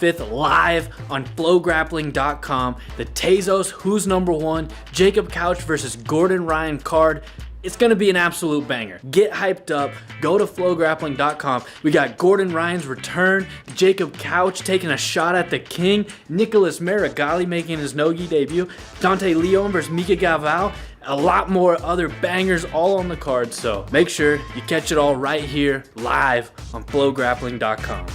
25th live on FloGrappling.com. The Tezos Who's Number One, Jacob Couch versus Gordon Ryan card. It's gonna be an absolute banger. Get hyped up, go to FloGrappling.com. We got Gordon Ryan's return, Jacob Couch taking a shot at the king, Nicholas Marigolli making his Nogi debut, Dante Leon versus Mika Galvao, a lot more other bangers all on the card, so make sure you catch it all right here, live on FloGrappling.com.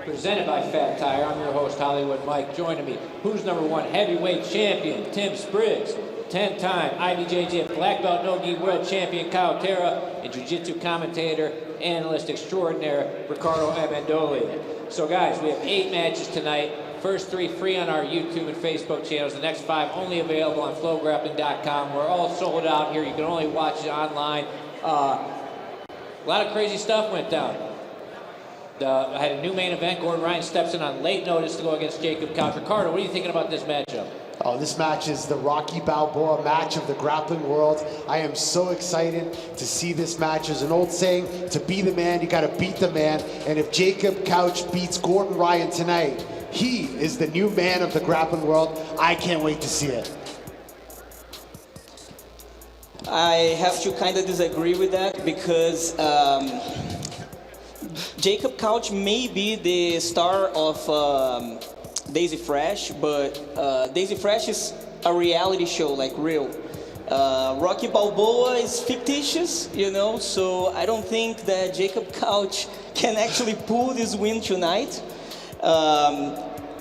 Presented by Fat Tire. I'm your host, Hollywood Mike. Joining me, who's number one heavyweight champion, Tim Spriggs, 10-time IBJJF Black Belt No-Gi World Champion, Kyle Terra, and Jiu-Jitsu commentator, analyst extraordinaire, Ricardo Amandoli. So guys, we have 8 matches tonight. First 3 free on our YouTube and Facebook channels. The next 5 only available on FloGrappling.com. We're all sold out here. You can only watch it online. A lot of crazy stuff went down. I had a new main event. Gordon Ryan steps in on late notice to go against Jacob Couch. Ricardo, what are you thinking about this matchup? Oh, this match is the Rocky Balboa match of the grappling world. I am so excited to see this match. There's an old saying, to be the man, you gotta beat the man. And if Jacob Couch beats Gordon Ryan tonight, he is the new man of the grappling world. I can't wait to see it. I have to kind of disagree with that because Jacob Couch may be the star of Daisy Fresh, but Daisy Fresh is a reality show, like real. Rocky Balboa is fictitious, you know, so I don't think that Jacob Couch can actually pull this win tonight.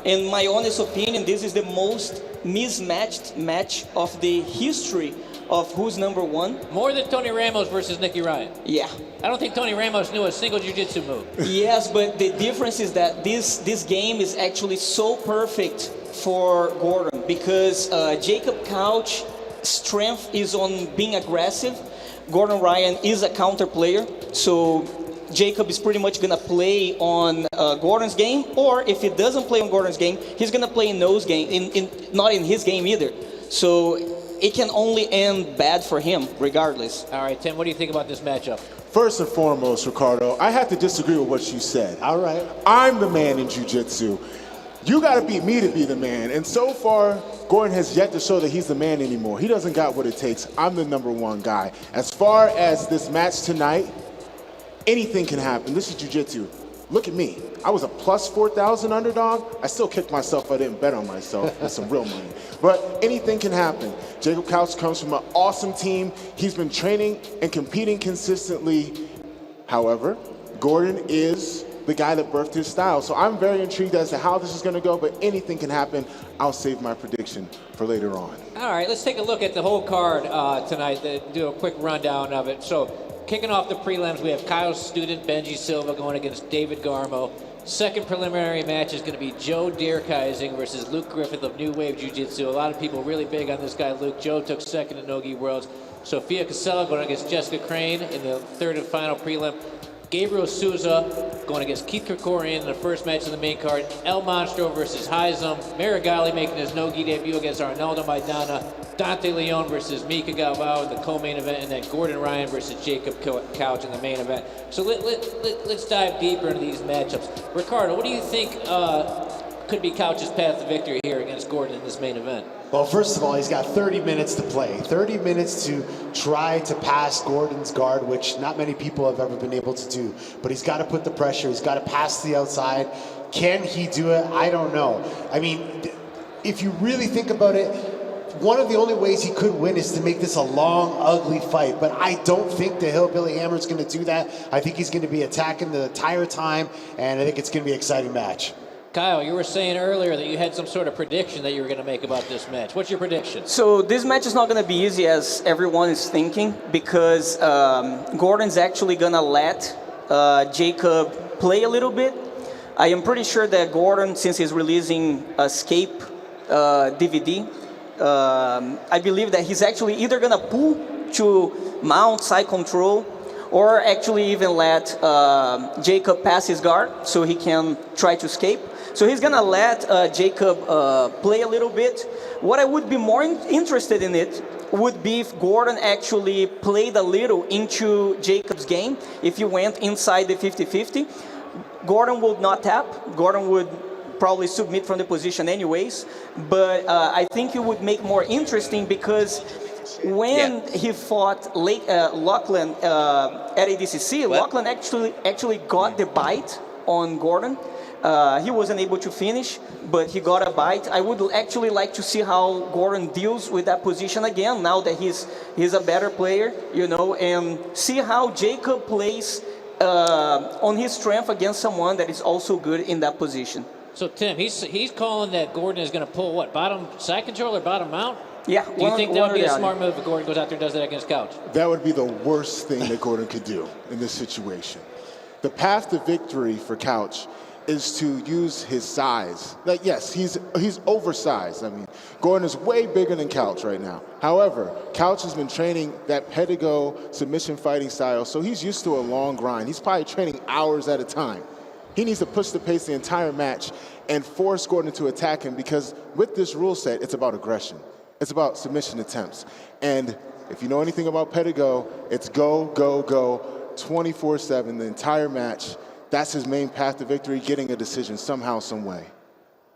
In my honest opinion, this is the most mismatched match of the history of who's number one. More than Tony Ramos versus Nicky Ryan. Yeah. I don't think Tony Ramos knew a single jiu-jitsu move. Yes, but the difference is that this game is actually so perfect for Gordon because Jacob Couch's strength is on being aggressive. Gordon Ryan is a counter player, so Jacob is pretty much gonna play on Gordon's game, or if he doesn't play on Gordon's game, he's gonna play in No's game, not in his game either. So it can only end bad for him, regardless. All right, Tim, what do you think about this matchup? First and foremost, Ricardo, I have to disagree with what you said. All right. I'm the man in jiu-jitsu. You gotta beat me to be the man. And so far, Gordon has yet to show that he's the man anymore. He doesn't got what it takes. I'm the number one guy. As far as this match tonight, anything can happen. This is jiu-jitsu. Look at me. I was a plus 4,000 underdog. I still kicked myself. I didn't bet on myself. That's some real money. But anything can happen. Jacob Couch comes from an awesome team. He's been training and competing consistently. However, Gordon is the guy that birthed his style. So I'm very intrigued as to how this is going to go, but anything can happen. I'll save my prediction for later on. All right, let's take a look at the whole card tonight, do a quick rundown of it. So, kicking off the prelims, we have Kyle's student, Benji Silva, going against David Garmo. Second preliminary match is going to be Joe Dierkhising versus Luke Griffith of New Wave Jiu-Jitsu. A lot of people really big on this guy, Luke. Joe took second in Nogi Worlds. Sophia Cassella going against Jessica Crane in the third and final prelim. Gabriel Souza going against Keith Krikorian in the first match of the main card. El Monstro versus Heizum. Marigolli making his Nogi debut against Arnaldo Maidana. Dante Leon versus Mika Galvao in the co-main event, and then Gordon Ryan versus Jacob Couch in the main event. So let's dive deeper into these matchups. Ricardo, what do you think could be Couch's path to victory here against Gordon in this main event? Well, first of all, he's got 30 minutes to play. 30 minutes to try to pass Gordon's guard, which not many people have ever been able to do. But he's got to put the pressure. He's got to pass the outside. Can he do it? I don't know. I mean, if you really think about it, one of the only ways he could win is to make this a long, ugly fight. But I don't think the Hillbilly Hammer is going to do that. I think he's going to be attacking the entire time, and I think it's going to be an exciting match. Kyle, you were saying earlier that you had some sort of prediction that you were going to make about this match. What's your prediction? So this match is not going to be easy as everyone is thinking, because Gordon's actually going to let Jacob play a little bit. I am pretty sure that Gordon, since he's releasing Escape DVD, I believe that he's actually either going to pull to mount side control, or actually even let Jacob pass his guard so he can try to escape. So he's going to let Jacob play a little bit. What I would be more interested in it would be if Gordon actually played a little into Jacob's game. If you went inside the 50-50, Gordon would not tap. Gordon would probably submit from the position anyways, but I think it would make more interesting, because when he fought Lachlan at ADCC, Lachlan actually got the bite on Gordon. He wasn't able to finish, but he got a bite. I would actually like to see how Gordon deals with that position again, now that he's a better player, you know, and see how Jacob plays on his strength against someone that is also good in that position. So, Tim, he's calling that Gordon is going to pull what, bottom side control or bottom mount? Yeah. Do you think that would be a smart move if Gordon goes out there and does that against Couch? That would be the worst thing that Gordon could do in this situation. The path to victory for Couch is to use his size. Like, yes, he's oversized. I mean, Gordon is way bigger than Couch right now. However, Couch has been training that pedigo submission fighting style, so he's used to a long grind. He's probably training hours at a time. He needs to push the pace the entire match and force Gordon to attack him, because with this rule set, it's about aggression. It's about submission attempts. And if you know anything about pedigo, it's go, go, go, 24/7, the entire match. That's his main path to victory, getting a decision somehow, some way.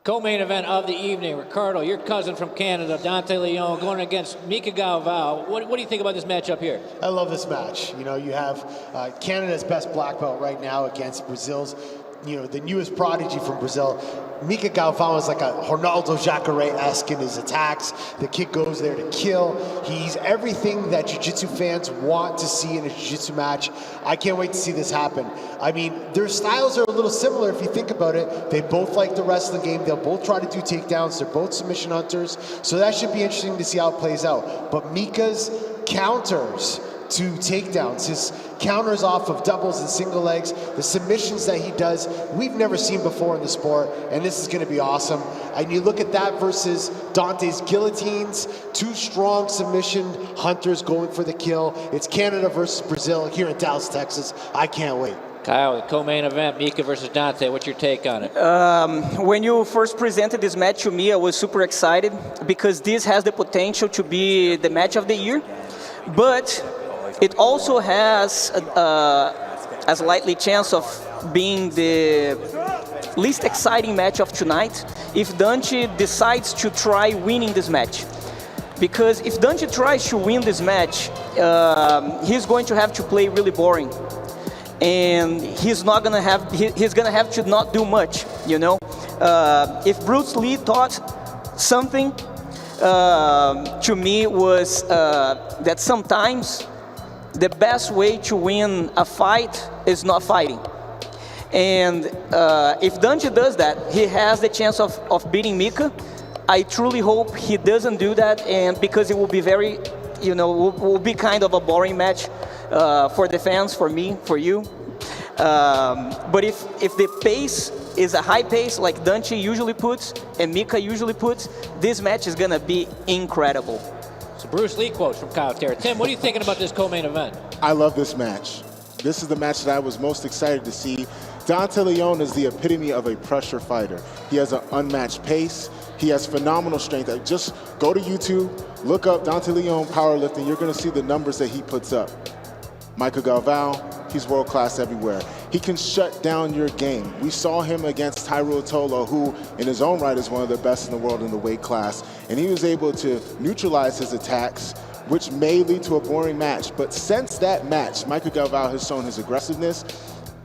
Co-main event of the evening, Ricardo, your cousin from Canada, Dante Leon, going against Mika Galvao. What do you think about this matchup here? I love this match. You know, you have Canada's best black belt right now against Brazil's, you know, the newest prodigy from Brazil. Mika Galvao is like a Ronaldo Jacare-esque in his attacks. The kid goes there to kill. He's everything that jiu-jitsu fans want to see in a jiu-jitsu match. I can't wait to see this happen. I mean, their styles are a little similar if you think about it. They both like the wrestling game. They'll both try to do takedowns. They're both submission hunters. So that should be interesting to see how it plays out. But Mika's counters to takedowns, his counters off of doubles and single legs, the submissions that he does, we've never seen before in the sport, and this is going to be awesome. And you look at that versus Dante's guillotines, two strong submission hunters going for the kill. It's Canada versus Brazil here in Dallas, Texas. I can't wait. Kyle, the co-main event, Mika versus Dante. What's your take on it? When you first presented this match to me, I was super excited, because this has the potential to be the match of the year. But it also has a slightly chance of being the least exciting match of tonight if Dante decides to try winning this match. Because if Dante tries to win this match, he's going to have to play really boring. And he's gonna have to not do much, you know? If Bruce Lee taught something to me was that sometimes the best way to win a fight is not fighting. And if Dante does that, he has the chance of beating Mika. I truly hope he doesn't do that, and because it will be very, you know, will be kind of a boring match for the fans, for me, for you. But if the pace is a high pace like Dante usually puts and Mika usually puts, this match is gonna be incredible. So Bruce Lee quotes from Kyle Terra. Tim, what are you thinking about this co-main event? I love this match. This is the match that I was most excited to see. Dante Leon is the epitome of a pressure fighter. He has an unmatched pace. He has phenomenal strength. Just go to YouTube, look up Dante Leon powerlifting. You're going to see the numbers that he puts up. Mika Galvao, he's world class everywhere. He can shut down your game. We saw him against Tyrell Tolo, who in his own right is one of the best in the world in the weight class. And he was able to neutralize his attacks, which may lead to a boring match. But since that match, Mika Galvao has shown his aggressiveness.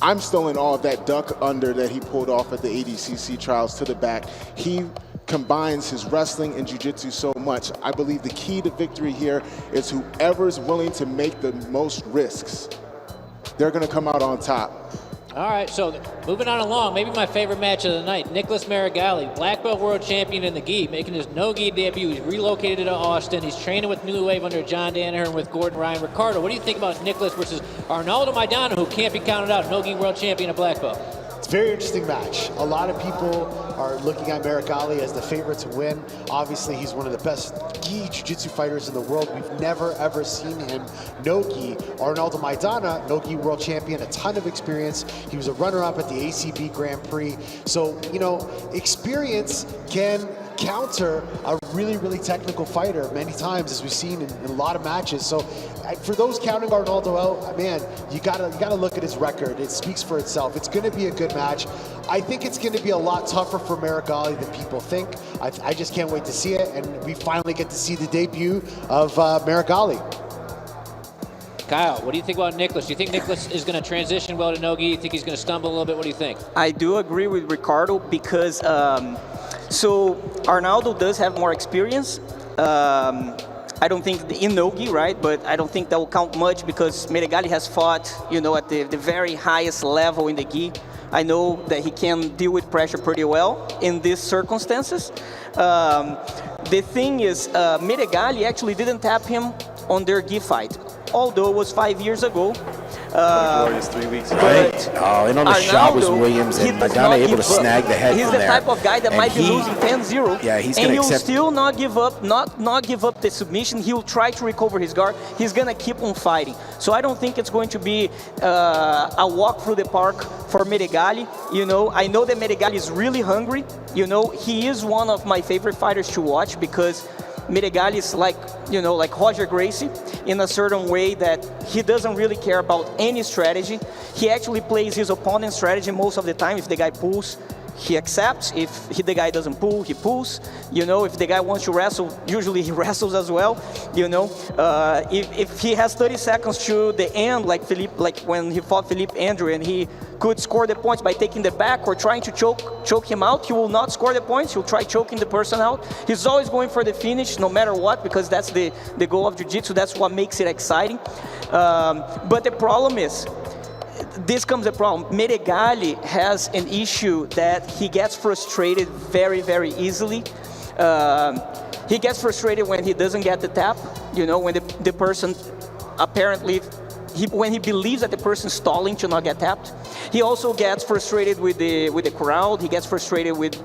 I'm still in awe of that duck under that he pulled off at the ADCC trials to the back. He combines his wrestling and jiu-jitsu so much. I believe the key to victory here is whoever's willing to make the most risks. They're going to come out on top. All right, so moving on along, maybe my favorite match of the night, Nicholas Marigolli, black belt world champion in the gi, making his no-gi debut. He's relocated to Austin. He's training with New Wave under John Danaher and with Gordon Ryan. Ricardo, what do you think about Nicholas versus Arnaldo Maidana, who can't be counted out, no-gi world champion at black belt? It's a very interesting match. A lot of people are looking at Marigolli as the favorite to win. Obviously, he's one of the best gi jiu-jitsu fighters in the world. We've never, ever seen him no-gi. Arnaldo Maidana, no-gi world champion, a ton of experience. He was a runner-up at the ACB Grand Prix. So, you know, experience can counter a really, really technical fighter many times, as we've seen in a lot of matches. So for those counting Arnaldo out, man, you gotta look at his record. It speaks for itself. It's gonna be a good match. I think it's gonna be a lot tougher for Marigolli than people think. I just can't wait to see it, and we finally get to see the debut of Marigolli. Kyle, what do you think about Nicholas? Do you think Nicholas is going to transition well to no-gi? Do you think he's going to stumble a little bit? What do you think? I do agree with Ricardo because so Arnaldo does have more experience. I don't think in no-gi, right? But I don't think that will count much because Marigolli has fought, you know, at the very highest level in the gi. I know that he can deal with pressure pretty well in these circumstances. The thing is, Marigolli actually didn't tap him on their gi fight, although it was 5 years ago. Glorious 3 weeks ago. Right. Oh, and on the shot was Williams, and Maidana able to snag the head He's from the there. type of guy that And might be losing 10-0. Yeah, he's and going to he'll accept. still not give up, not give up the submission. He'll try to recover his guard. He's going to keep on fighting. So I don't think it's going to be a walk through the park for Marigolli. You know, I know that Marigolli is really hungry. You know, he is one of my favorite fighters to watch because Marigolli is like, you know, like Roger Gracie in a certain way that he doesn't really care about any strategy. He actually plays his opponent's strategy most of the time. If the guy pulls, he accepts. If the guy doesn't pull, he pulls. You know, if the guy wants to wrestle, usually he wrestles as well. You know, if he has 30 seconds to the end, like when he fought Philippe Andrew, and he could score the points by taking the back or trying to choke him out, he will not score the points. He'll try choking the person out. He's always going for the finish, no matter what, because that's the goal of jiu-jitsu. That's what makes it exciting. But the problem is, this comes the problem. Marigolli has an issue that he gets frustrated very, very easily. He gets frustrated when he doesn't get the tap, you know, when the person apparently, when he believes that the person is stalling to not get tapped. He also gets frustrated with the crowd. He gets frustrated with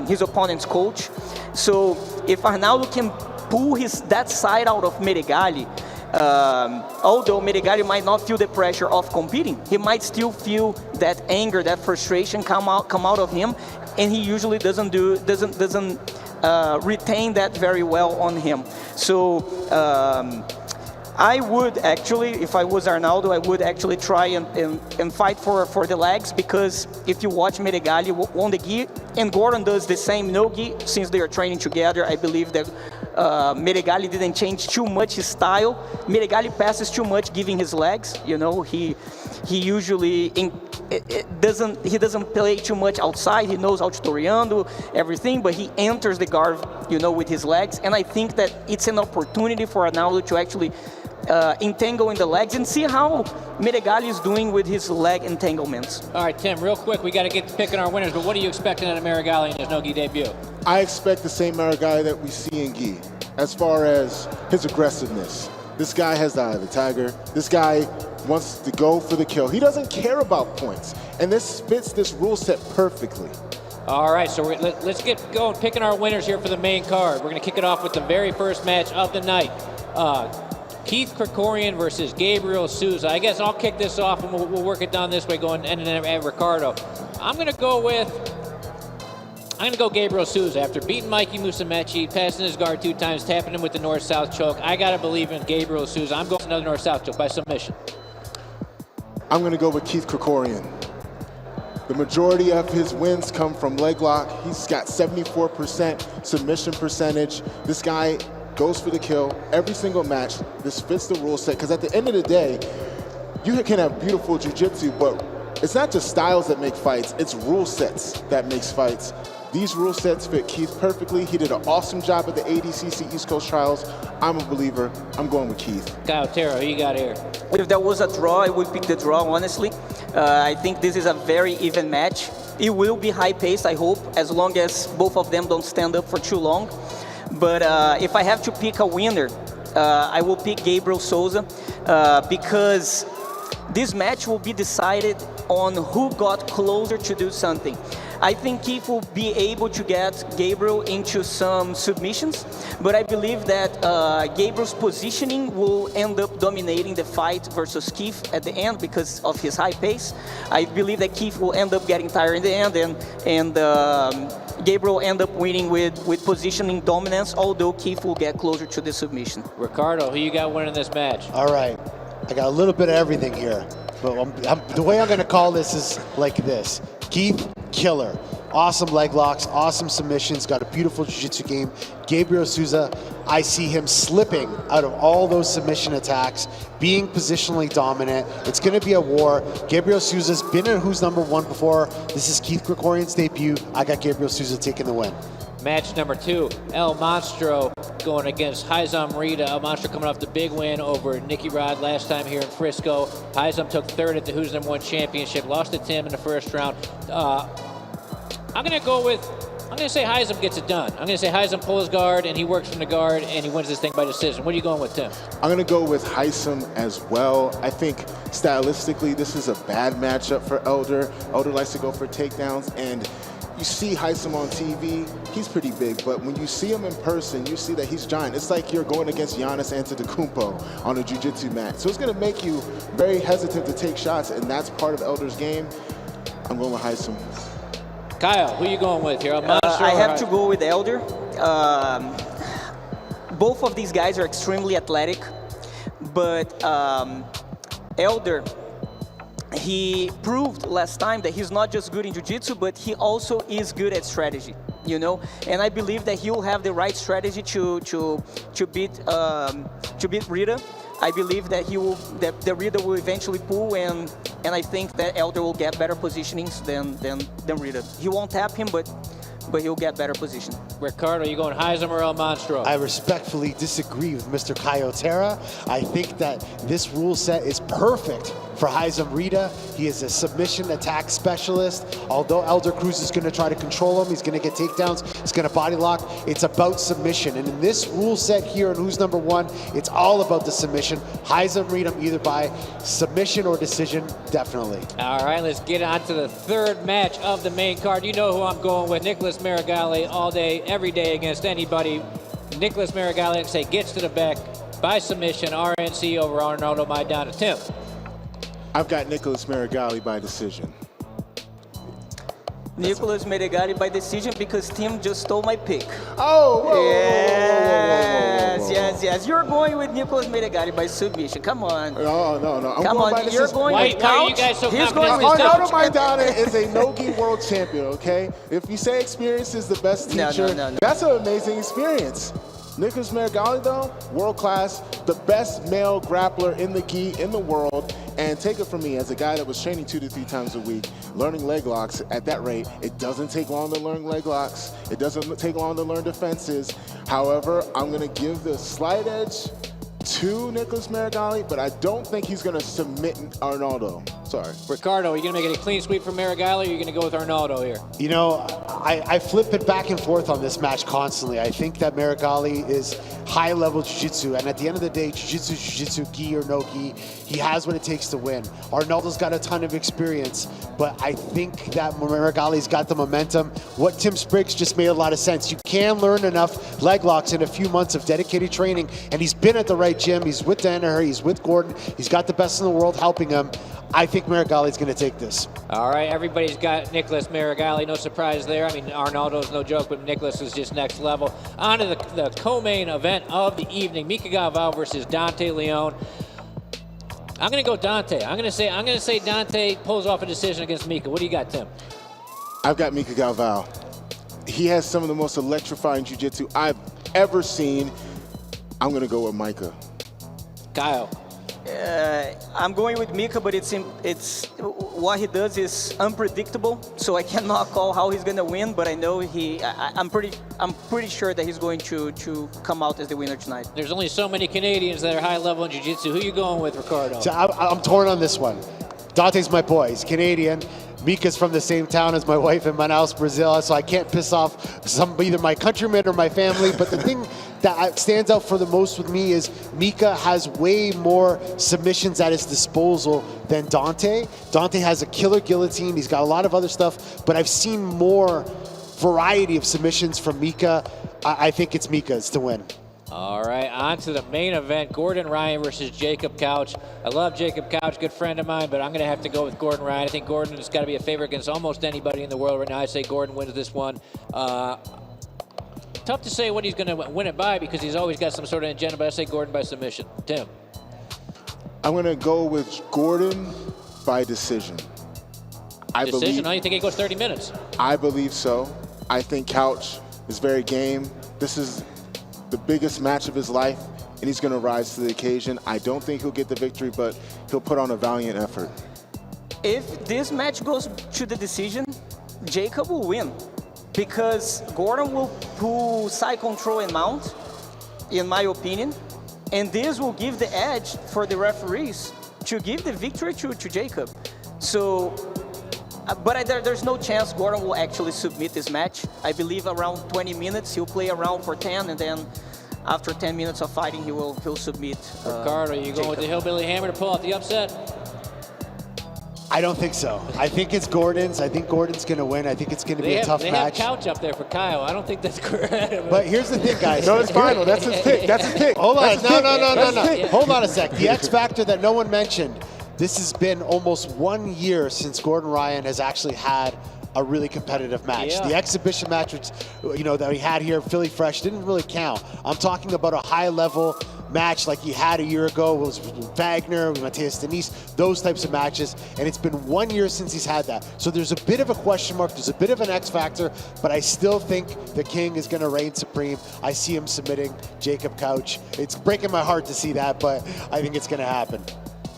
his opponent's coach. So if Arnaldo can pull that side out of Marigolli, although Marigolli might not feel the pressure of competing, he might still feel that anger, that frustration come out of him, and he usually doesn't retain that very well on him. So I would actually, if I was Arnaldo, I would actually try and fight for the legs, because if you watch Marigolli on the gi, and Gordon does the same no gi, since they are training together, I believe that Marigolli didn't change too much his style. Marigolli passes too much giving his legs. You know, he usually doesn't play too much outside. He knows how to toreando, everything, but he enters the guard, you know, with his legs. And I think that it's an opportunity for Arnaldo to actually entangle in the legs and see how Marigolli is doing with his leg entanglements. All right, Tim, real quick, we got to get to picking our winners, but what are you expecting out of Marigolli in his no-gi debut? I expect the same Marigolli that we see in gi, as far as his aggressiveness. This guy has the eye of the tiger. This guy wants to go for the kill. He doesn't care about points, and this fits this rule set perfectly. All right, so let's get going, picking our winners here for the main card. We're going to kick it off with the very first match of the night. Keith Krikorian versus Gabriel Souza. I guess I'll kick this off, and we'll work it down this way, going and at Ricardo. I'm going to go Gabriel Souza. After beating Mikey Musumeci, passing his guard 2 times, tapping him with the north-south choke, I got to believe in Gabriel Souza. I'm going another north-south choke by submission. I'm going to go with Keith Krikorian. The majority of his wins come from leg lock. He's got 74% submission percentage. This guy goes for the kill every single match. This fits the rule set, because at the end of the day, you can have beautiful jiu-jitsu, but it's not just styles that make fights, it's rule sets that makes fights. These rule sets fit Keith perfectly. He did an awesome job at the ADCC East Coast Trials. I'm a believer. I'm going with Keith. Kyle Tara, who you got here? If there was a draw, I would pick the draw, honestly. I think this is a very even match. It will be high-paced, I hope, as long as both of them don't stand up for too long. But if I have to pick a winner, I will pick Gabriel Souza because this match will be decided on who got closer to do something. I think Keith will be able to get Gabriel into some submissions, but I believe that Gabriel's positioning will end up dominating the fight versus Keith at the end because of his high pace. I believe that Keith will end up getting tired in the end, and Gabriel end up winning with positioning dominance, although Keith will get closer to the submission. Ricardo, who you got winning this match? All right, I got a little bit of everything here, but the way I'm going to call this is like this. Keith, killer. Awesome leg locks, awesome submissions, got a beautiful jiu-jitsu game. Gabriel Souza, I see him slipping out of all those submission attacks, being positionally dominant. It's going to be a war. Gabriel Souza's been in Who's Number One before. This is Keith Krikorian's debut. I got Gabriel Souza taking the win. Match number 2, El Monstro going against Haizam Rita. El Monstro coming off the big win over Nicky Rod last time here in Frisco. Haizam took third at the Who's Number One championship, lost to Tim in the first round. I'm going to say Haizam gets it done. I'm going to say Haizam pulls guard, and he works from the guard, and he wins this thing by decision. What are you going with, Tim? I'm going to go with Haizam as well. I think stylistically, this is a bad matchup for Elder. Elder likes to go for takedowns, and you see Haizam on TV, he's pretty big, but when you see him in person, you see that he's giant. It's like you're going against Giannis Antetokounmpo on a jiu-jitsu match. So it's going to make you very hesitant to take shots, and that's part of Elder's game. I'm going with Haizam. Kyle, who are you going with here? I have to go with Elder. Both of these guys are extremely athletic, but Elder, he proved last time that he's not just good in jiu-jitsu, but he also is good at strategy, you know. And I believe that he will have the right strategy to beat Rita. I believe that the Rita will eventually pull, and I think that Elder will get better positionings than Rita. He won't tap him, but he'll get better position. Ricardo, you going Haizam or El Monstro? I respectfully disagree with Mr. Kayotera. I think that this rule set is perfect for Haizam Rita. He is a submission attack specialist. Although Elder Cruz is going to try to control him, he's going to get takedowns, he's going to body lock. It's about submission. And in this rule set here in Who's Number One, it's all about the submission. Haizam Rita either by submission or decision, definitely. All right, let's get on to the third match of the main card. You know who I'm going with, Nicholas Marigolli, all day, every day against anybody. Nicholas Marigolli, like I say, gets to the back by submission, RNC over Arnaldo Maidana. Tim? I've got Nicholas Marigolli by decision. Nicholas Marigolli by decision because Tim just stole my pick. Oh, whoa, Yes. You're going with Nicholas Marigolli by submission. Come on. No. I'm Come going by on. decision. You're going with Why couch. are you guys so He's confident? going with Arnaldo couch. Maidana is a no-gi world champion, okay? If you say experience is the best teacher, No. that's an amazing experience. Nicholas Marigolli, though, world class, the best male grappler in the gi in the world. And take it from me, as a guy that was training 2 to 3 times a week, learning leg locks at that rate, it doesn't take long to learn leg locks. It doesn't take long to learn defenses. However, I'm going to give the slight edge to Nicholas Marigolli, but I don't think he's going to submit Arnaldo. Sorry. Ricardo, are you going to make it a clean sweep for Marigolli, or are you going to go with Arnaldo here? You know, I flip it back and forth on this match constantly. I think that Marigolli is high-level jiu-jitsu, and at the end of the day, jiu-jitsu, gi or no gi, he has what it takes to win. Arnaldo's got a ton of experience, but I think that Marigolli's got the momentum. What Tim Spriggs just made a lot of sense. You can learn enough leg locks in a few months of dedicated training, and he's been at the right gym. He's with Danaher, he's with Gordon, he's got the best in the world helping him. I think Marigolli's going to take this. All right, everybody's got Nicholas Marigolli. No surprise there. I mean, Arnaldo's no joke, but Nicholas is just next level. On to the co-main event of the evening, Mika Galvao versus Dante Leon. I'm going to go Dante. I'm going to say Dante pulls off a decision against Mika. What do you got, Tim? I've got Mika Galvao. He has some of the most electrifying jiu-jitsu I've ever seen. I'm going to go with Micah. Kyle. I'm going with Mika, but it's what he does is unpredictable, so I cannot call how he's gonna win. But I know I'm pretty sure that he's going to come out as the winner tonight. There's only so many Canadians that are high level in jiu-jitsu. Who you going with, Ricardo? So I'm torn on this one. Dante's my boy. He's Canadian. Mika's from the same town as my wife in Manaus, Brazil, so I can't piss off either my countrymen or my family. But the thing that stands out for the most with me is Mika has way more submissions at his disposal than Dante. Dante has a killer guillotine. He's got a lot of other stuff, but I've seen more variety of submissions from Mika. I think it's Mika's to win. All right, on to the main event, Gordon Ryan versus Jacob Couch. I love Jacob Couch, good friend of mine, but I'm going to have to go with Gordon Ryan. I think Gordon has got to be a favorite against almost anybody in the world right now. I say Gordon wins this one. Tough to say what he's going to win it by because he's always got some sort of agenda, but I say Gordon by submission. Tim? I'm going to go with Gordon by decision. Decision? Oh, you think it goes 30 minutes? I believe so. I think Couch is very game. This is the biggest match of his life, and he's going to rise to the occasion. I don't think he'll get the victory, but he'll put on a valiant effort. If this match goes to the decision, Jacob will win because Gordon will pull side control and mount, in my opinion, and this will give the edge for the referees to give the victory to Jacob. So, but there's no chance Gordon will actually submit this match. I believe around 20 minutes, he'll play around for 10, and then after 10 minutes of fighting, he'll submit. Ricardo, you going with the Hillbilly Hammer to pull out the upset? I don't think so. I think it's Gordon's. I think Gordon's going to win. I think it's going to be a tough match. They have Couch up there for Kyle. I don't think that's correct. But here's the thing, guys. No, it's final. That's his pick. That's his pick. Hold on. No. Hold on a sec. The X factor that no one mentioned. This has been almost 1 year since Gordon Ryan has actually had a really competitive match. Yeah. The exhibition match, that he had here, Philly Fresh, didn't really count. I'm talking about a high-level match like he had a year ago. It was with Wagner, with Matthias Denise, those types of matches. And it's been 1 year since he's had that. So there's a bit of a question mark. There's a bit of an X factor. But I still think the King is going to reign supreme. I see him submitting Jacob Couch. It's breaking my heart to see that, but I think it's going to happen.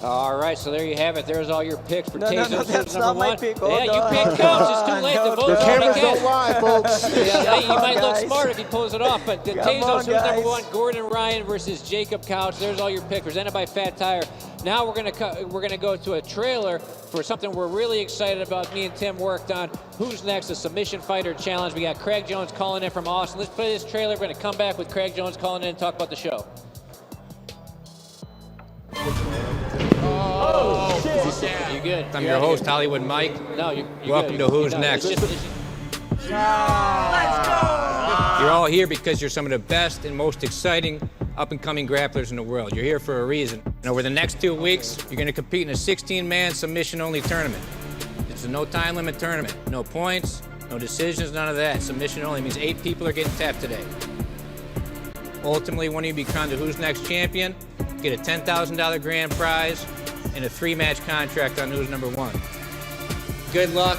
All right, so there you have it. There's all your picks for Tezos. No, that's not my pick. Yeah, you picked Couch. It's too late to vote. The cameras again. don't lie, folks. Yeah, he might look guys. smart if he pulls it off, but the Tezos, on, who's number guys. one, Gordon Ryan versus Jacob Couch. There's all your picks, presented by Fat Tire. Now we're gonna go to a trailer for something we're really excited about. Me and Tim worked on. Who's next? A submission fighter challenge. We got Craig Jones calling in from Austin. Let's play this trailer. We're gonna come back with Craig Jones calling in and talk about the show. Oh, shit. You good? I'm You your out of host, here? Hollywood Mike. No, you're Welcome good. to Who's No, Next. it's just- You're all here because you're some of the best and most exciting up-and-coming grapplers in the world. You're here for a reason. And over the next 2 weeks, you're going to compete in a 16-man submission-only tournament. It's a no-time limit tournament. No points, no decisions, none of that. Submission only means 8 people are getting tapped today. Ultimately, one of you be crowned the Who's Next champion, get a $10,000 grand prize, and a 3-match contract on Who's Number 1. Good luck,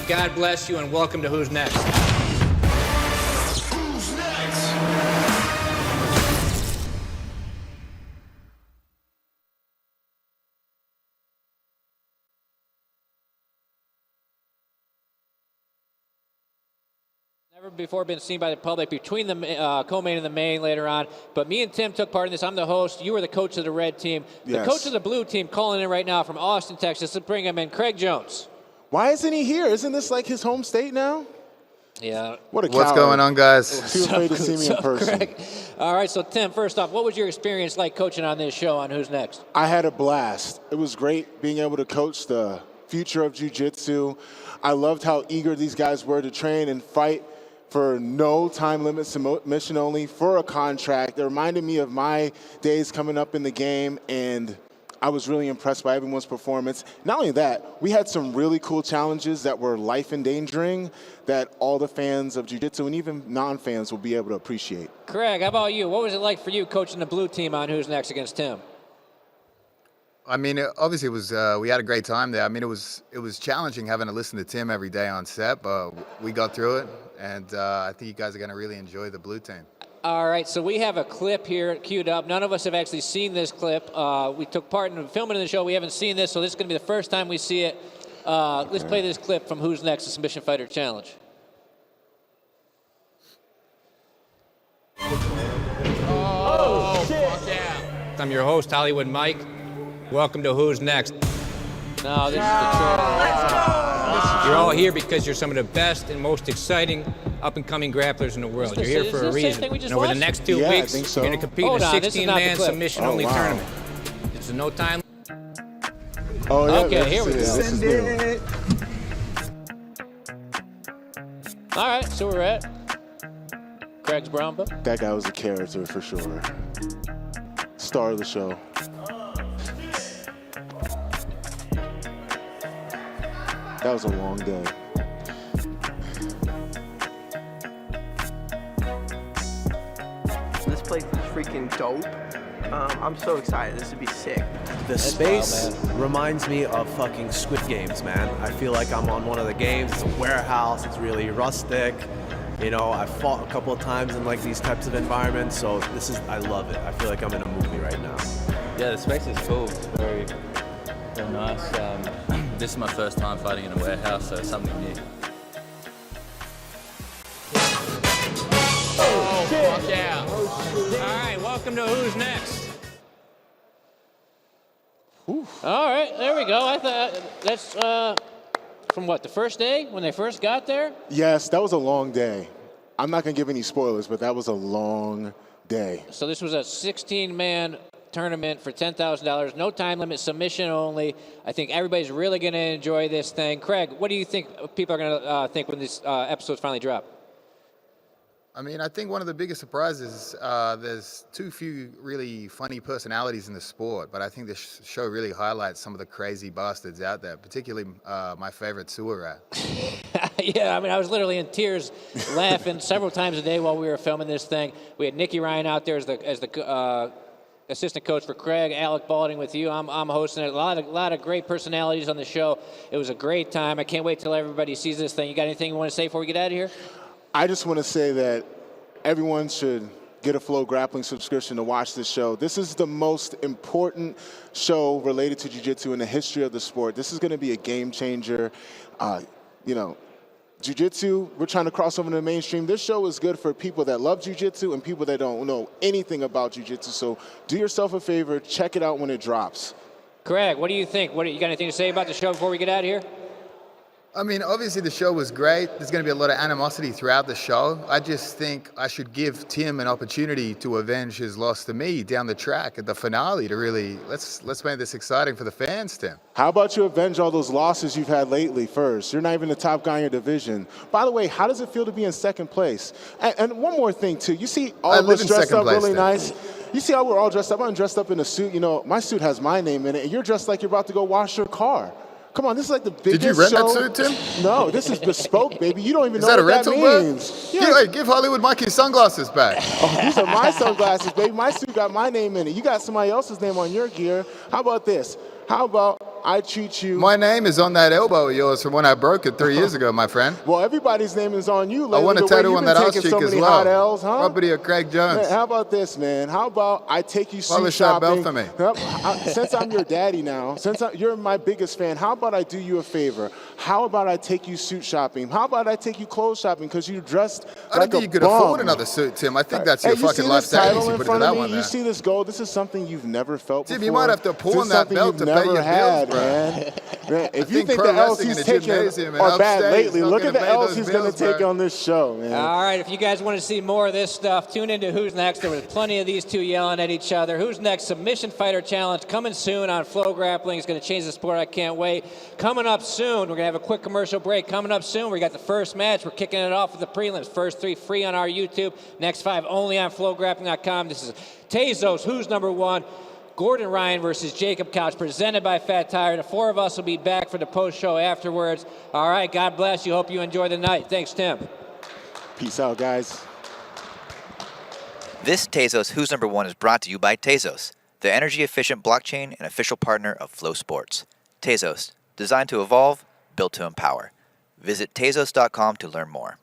God bless you, and welcome to Who's Next. Who's next? Never before been seen by the public between the co-main and the main later on. But me and Tim took part in this. I'm the host. You were the coach of the red team. Yes. The coach of the blue team calling in right now from Austin, Texas. Let's bring him in. Craig Jones. Why isn't he here? Isn't this like his home state now? Yeah. What a What's coward. going on, guys? Too afraid to see me in What's up, person. Craig? All right, so Tim, first off, what was your experience like coaching on this show on Who's Next? I had a blast. It was great being able to coach the future of jiu-jitsu. I loved how eager these guys were to train and fight for no time limit submission only for a contract. It reminded me of my days coming up in the game, and I was really impressed by everyone's performance. Not only that, we had some really cool challenges that were life-endangering that all the fans of jiu-jitsu and even non-fans will be able to appreciate. Craig, how about you? What was it like for you coaching the blue team on Who's Next against Tim? I mean, obviously, it was. We had a great time there. I mean, it was challenging having to listen to Tim every day on set, but we got through it, and I think you guys are going to really enjoy the blue team. All right, so we have a clip here queued up. None of us have actually seen this clip. We took part in filming the show. We haven't seen this, so this is going to be the first time we see it. Let's play this clip from Who's Next, the Submission Fighter Challenge. Oh, shit. Yeah. I'm your host, Hollywood Mike. Welcome to Who's Next. No, this is the trailer. You're all here because you're some of the best and most exciting up-and-coming grapplers in the world. You're here for a reason. And over the next 2 weeks, you're going to compete in a 16-man submission-only tournament. It's a no time. Oh, yeah, okay, here we go. Send it. All right, so we're at Craig's Brown Book. That guy was a character for sure. Star of the show. That was a long day. This place is freaking dope. I'm so excited. This would be sick. The space reminds me of fucking Squid Games, man. I feel like I'm on one of the games. It's a warehouse. It's really rustic. You know, I've fought a couple of times in like these types of environments, so I love it. I feel like I'm in a movie right now. Yeah, the space is cool. It's very nice. This is my first time fighting in a warehouse, so something new. Oh, fuck yeah. All right, welcome to Who's Next. All right, there we go. I thought that's from what, the first day when they first got there? Yes, that was a long day. I'm not going to give any spoilers, but that was a long day. So this was a 16-man tournament for $10,000. No time limit, submission only. I think everybody's really going to enjoy this thing. Craig, what do you think people are going to think when this episode's finally dropped? I mean, I think one of the biggest surprises, there's too few really funny personalities in the sport, but I think this show really highlights some of the crazy bastards out there, particularly my favorite sewer rat. Yeah, I mean, I was literally in tears laughing several times a day while we were filming this thing. We had Nicky Ryan out there as the assistant coach for Craig, Alec Balding with you. I'm hosting it. A lot of great personalities on the show. It was a great time. I can't wait till everybody sees this thing. You got anything you want to say before we get out of here? I just want to say that everyone should get a FloGrappling subscription to watch this show. This is the most important show related to jiu-jitsu in the history of the sport. This is going to be a game changer. You know, jiu-jitsu, we're trying to cross over to the mainstream. This show is good for people that love jiu-jitsu and people that don't know anything about jiu-jitsu. So do yourself a favor, check it out when it drops. Craig, what do you think? You got anything to say about the show before we get out of here? I mean, obviously the show was great. There's going to be a lot of animosity throughout the show. I just think I should give Tim an opportunity to avenge his loss to me down the track at the finale to really, let's make this exciting for the fans, Tim. How about you avenge all those losses you've had lately first? You're not even the top guy in your division. By the way, how does it feel to be in second place? And one more thing, too. You see all of us dressed up really nice. You see how we're all dressed up? I'm dressed up in a suit. You know, my suit has my name in it, and you're dressed like you're about to go wash your car. Come on, this is like the biggest show. Did you rent that suit, Tim? No, this is bespoke, baby. You don't even know what that means. Yeah. Give Hollywood Mike his sunglasses back. Oh, these are my sunglasses, baby. My suit got my name in it. You got somebody else's name on your gear. How about this? How about I treat you? My name is on that elbow of yours from when I broke it 3 years ago, my friend. Well, everybody's name is on you. I want a tattoo on that ass cheek as well. L's, huh? Property of Craig Jones. Man, how about this, man? How about I take you suit Polish shopping? that belt for me. Since I'm your daddy now, you're my biggest fan, how about I do you a favor? How about I take you suit shopping? How about I take you clothes shopping because you dressed like a bum? I don't think you could afford another suit, Tim. I think that's your fucking life savings. You put it that one there. You see this gold? This is something you've never felt before. Tim, you might have to pawn that belt to pay your bills, bro. Man, if you think the L's he's taking are bad lately, look at the L's he's going to take on this show, man. All right, if you guys want to see more of this stuff, tune into Who's Next. There was plenty of these two yelling at each other. Who's Next? Submission Fighter Challenge coming soon on FloGrappling. It's going to change the sport. I can't wait. Coming up soon, we're going to have a quick commercial break. Coming up soon, we got the first match. We're kicking it off with the prelims. First 3 free on our YouTube. Next 5 only on FloGrappling.com. This is Tezos, Who's Number 1? Gordon Ryan versus Jacob Couch, presented by Fat Tire. The 4 of us will be back for the post-show afterwards. All right, God bless you. Hope you enjoy the night. Thanks, Tim. Peace out, guys. This Tezos Who's Number 1 is brought to you by Tezos, the energy-efficient blockchain and official partner of Flow Sports. Tezos, designed to evolve, built to empower. Visit Tezos.com to learn more.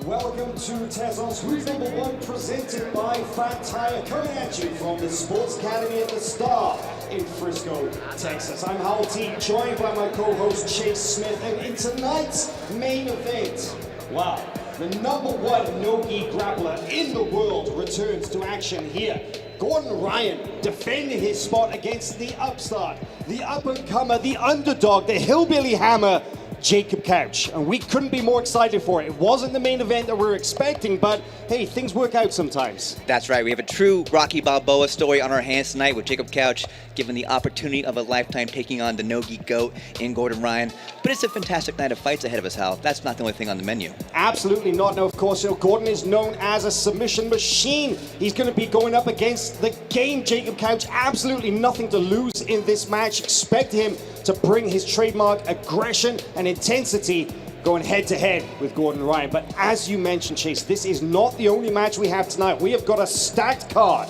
Welcome to Tezos, Who's Number One, presented by Fat Tire, coming at you from the Sports Academy at the Star in Frisco, Texas. I'm Howell T, joined by my co-host Chase Smith, and in tonight's main event, wow, the #1 no-gi grappler in the world returns to action here. Gordon Ryan defending his spot against the upstart, the up-and-comer, the underdog, the hillbilly hammer, Jacob Couch, and we couldn't be more excited for it. It wasn't the main event that we were expecting, but hey, things work out sometimes. That's right. We have a true Rocky Balboa story on our hands tonight with Jacob Couch given the opportunity of a lifetime taking on the no-gi GOAT in Gordon Ryan. But it's a fantastic night of fights ahead of us, Hal. That's not the only thing on the menu. Absolutely not. No, of course, Gordon is known as a submission machine. He's going to be going up against the game Jacob Couch. Absolutely nothing to lose in this match. Expect him to bring his trademark aggression and intensity going head-to-head with Gordon Ryan. But as you mentioned, Chase, this is not the only match we have tonight. We have got a stacked card.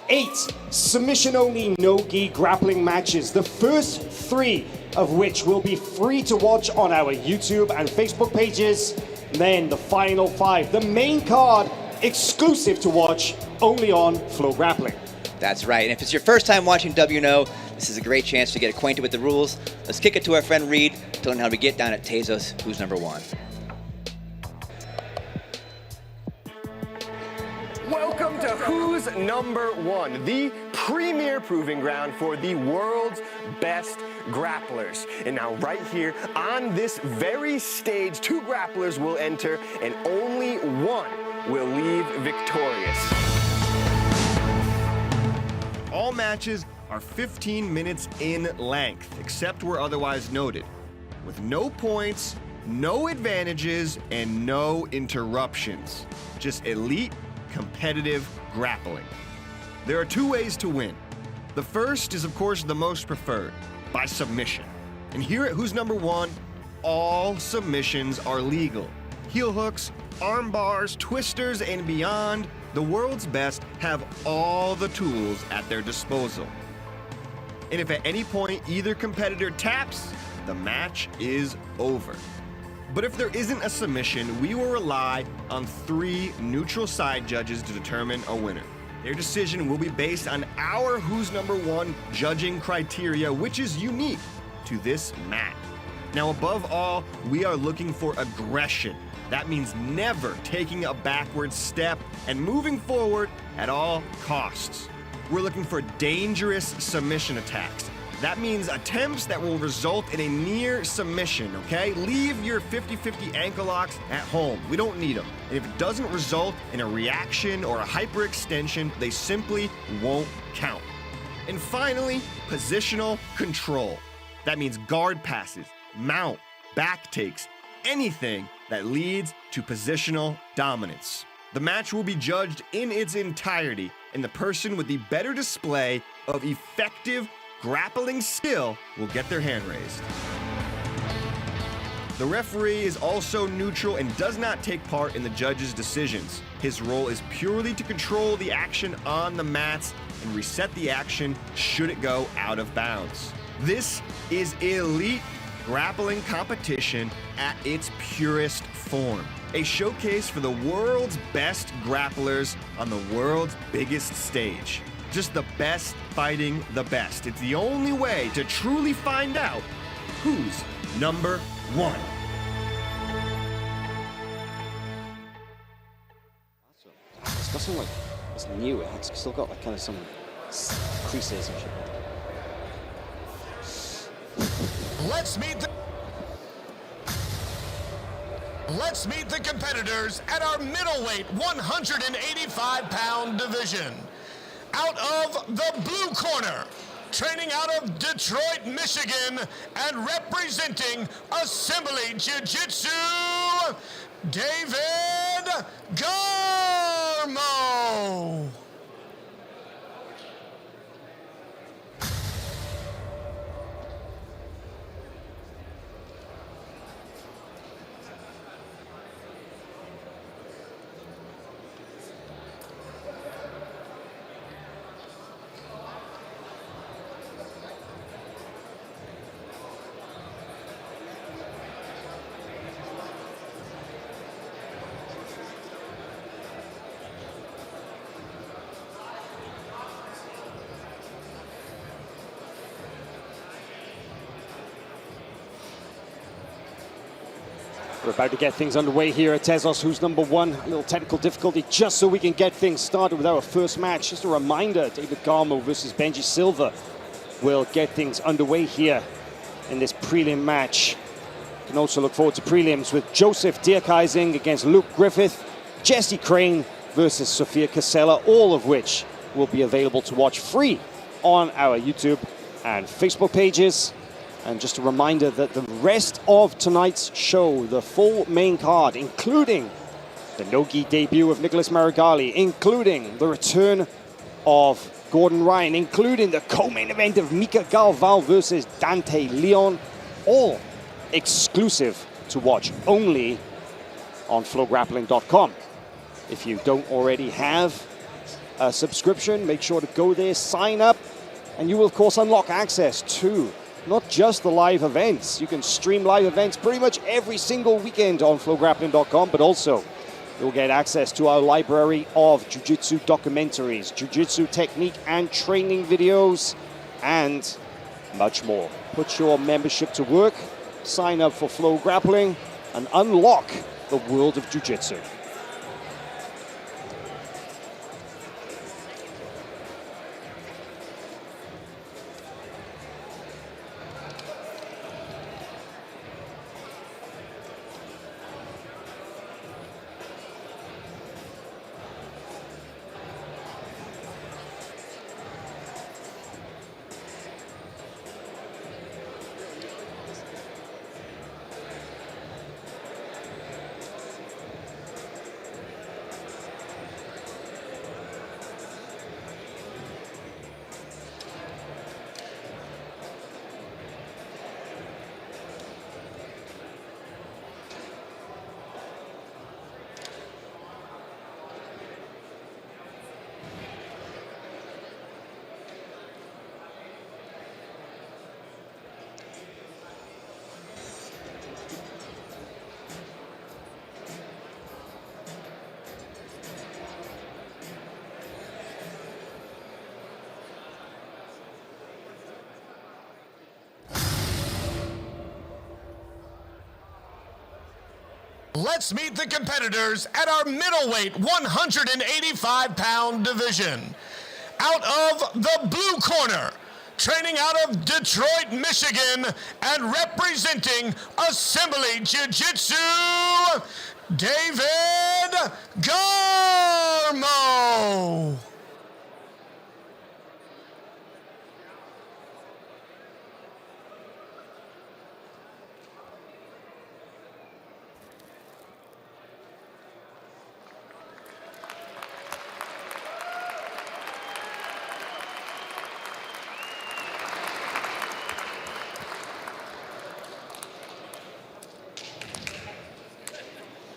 8 submission-only no-gi grappling matches. The first 3 of which will be free to watch on our YouTube and Facebook pages. Then the final 5, the main card, exclusive to watch only on FloGrappling. That's right. And if it's your first time watching WNO, this is a great chance to get acquainted with the rules. Let's kick it to our friend Reed to learn how we get down at Tezos, Who's Number One. Welcome to Who's Number One, the premier proving ground for the world's best grapplers. And now right here on this very stage, 2 grapplers will enter and only one will leave victorious. All matches are 15 minutes in length, except where otherwise noted, with no points, no advantages, and no interruptions. Just elite, competitive grappling. There are 2 ways to win. The first is, of course, the most preferred, by submission. And here at Who's Number One, all submissions are legal. Heel hooks, arm bars, twisters, and beyond, the world's best have all the tools at their disposal. And if at any point either competitor taps, the match is over. But if there isn't a submission, we will rely on 3 neutral side judges to determine a winner. Their decision will be based on our Who's Number One judging criteria, which is unique to this match. Now, above all, we are looking for aggression. That means never taking a backward step and moving forward at all costs. We're looking for dangerous submission attacks. That means attempts that will result in a near submission, okay? Leave your 50-50 ankle locks at home. We don't need them. And if it doesn't result in a reaction or a hyperextension, they simply won't count. And finally, positional control. That means guard passes, mount, back takes, anything that leads to positional dominance. The match will be judged in its entirety, and the person with the better display of effective grappling skill will get their hand raised. The referee is also neutral and does not take part in the judge's decisions. His role is purely to control the action on the mats and reset the action should it go out of bounds. This is elite grappling competition at its purest form. A showcase for the world's best grapplers on the world's biggest stage. Just the best fighting the best. It's the only way to truly find out who's number one. It's got some it's new. It's still got like kind of some creases and shit. Let's meet the... Let's meet the competitors at our middleweight 185-pound division. Out of the blue corner, training out of Detroit, Michigan, and representing Assembly Jiu-Jitsu, David Garmo. We're about to get things underway here at Tezos, who's number one. A little technical difficulty just so we can get things started with our first match. Just a reminder, David Garmo versus Benji Silva will get things underway here in this prelim match. You can also look forward to prelims with Joseph Dierkhising against Luke Griffith, Jesse Crane versus Sophia Cassella, all of which will be available to watch free on our YouTube and Facebook pages. And just a reminder that the rest of tonight's show, the full main card, including the no-gi debut of Nicholas Marigolli, including the return of Gordon Ryan, including the co-main event of Mika Galval versus Dante Leon, all exclusive to watch only on FloGrappling.com. If you don't already have a subscription, make sure to go there, sign up, and you will, of course, unlock access to not just the live events. You can stream live events pretty much every single weekend on FloGrappling.com, but also you'll get access to our library of jiu-jitsu documentaries, jiu-jitsu technique and training videos, and much more. Put your membership to work, sign up for FloGrappling, and unlock the world of jiu-jitsu. Let's meet the competitors at our middleweight 185-pound division. Out of the blue corner, training out of Detroit, Michigan, and representing Assembly Jiu-Jitsu, David Garmo.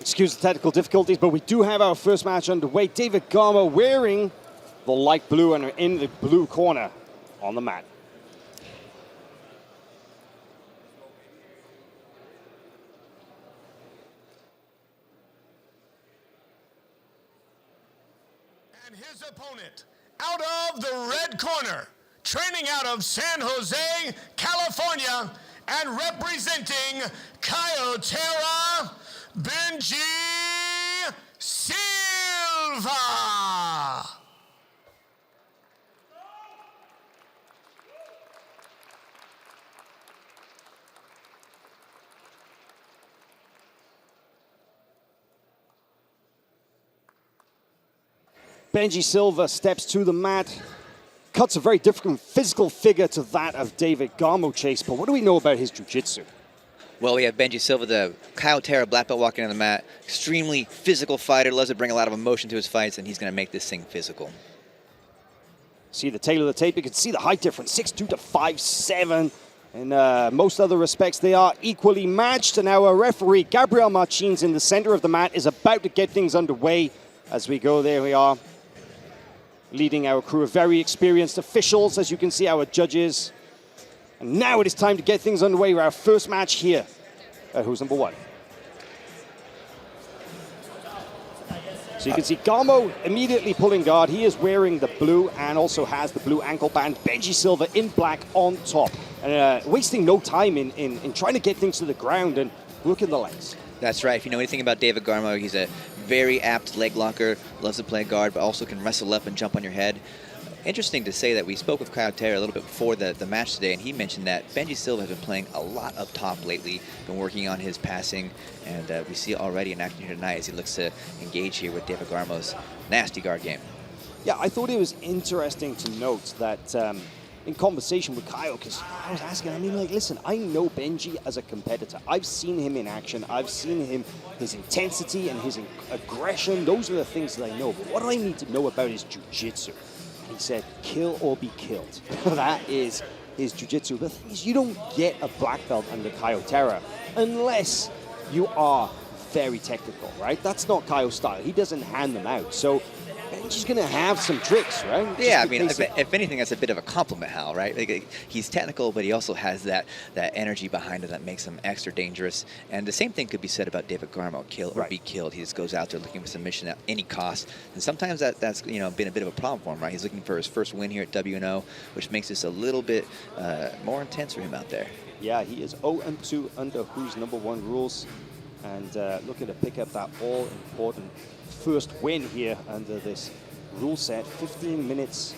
Excuse the technical difficulties, but we do have our first match underway. David Garmo wearing the light blue and in the blue corner on the mat. And his opponent, out of the red corner, training out of San Jose, California, and representing Kyotera, Benji Silva. Benji Silva steps to the mat. Cuts a very different physical figure to that of David Garmo, Chase. But what do we know about his jiu-jitsu? Well, we have Benji Silva, the Kyle Terra black belt walking on the mat. Extremely physical fighter, loves to bring a lot of emotion to his fights, and he's going to make this thing physical. See the tail of the tape, you can see the height difference, 6'2" to 5'7". In most other respects, they are equally matched. And our referee, Gabriel Martins, in the center of the mat, is about to get things underway. As we go, there we are, leading our crew of very experienced officials, as you can see, our judges. And now it is time to get things underway with our first match here at Who's Number One. So you can see Garmo immediately pulling guard. He is wearing the blue and also has the blue ankle band. Benji Silva in black on top. And wasting no time in trying to get things to the ground and working the legs. That's right. If you know anything about David Garmo, he's a very apt leg locker, loves to play guard, but also can wrestle up and jump on your head. Interesting to say that we spoke with Kyle Terra a little bit before the match today, and he mentioned that Benji Silva has been playing a lot up top lately, been working on his passing, and we see already in action here tonight as he looks to engage here with David Garmo's nasty guard game. Yeah, I thought it was interesting to note that in conversation with Kyle, because I was asking, I mean, like, listen, I know Benji as a competitor. I've seen him in action. I've seen him, his intensity and his aggression. Those are the things that I know. But what do I need to know about his jiu-jitsu? He said, kill or be killed. That is his jiu-jitsu. The thing is, you don't get a black belt under Kyle Terra unless you are very technical, right? That's not Kyle's style. He doesn't hand them out. So Benji's going to have some tricks, right? Yeah, I mean, if anything, that's a bit of a compliment, Hal, right? Like, he's technical, but he also has that energy behind him that makes him extra dangerous. And the same thing could be said about David Garmo, kill or be killed. He just goes out there looking for submission at any cost. And sometimes that's been a bit of a problem for him, right? He's looking for his first win here at WNO, which makes this a little bit more intense for him out there. Yeah, he is 0-2 under Who's Number One rules. And looking to pick up that all-important first win here under this rule set. 15 minutes,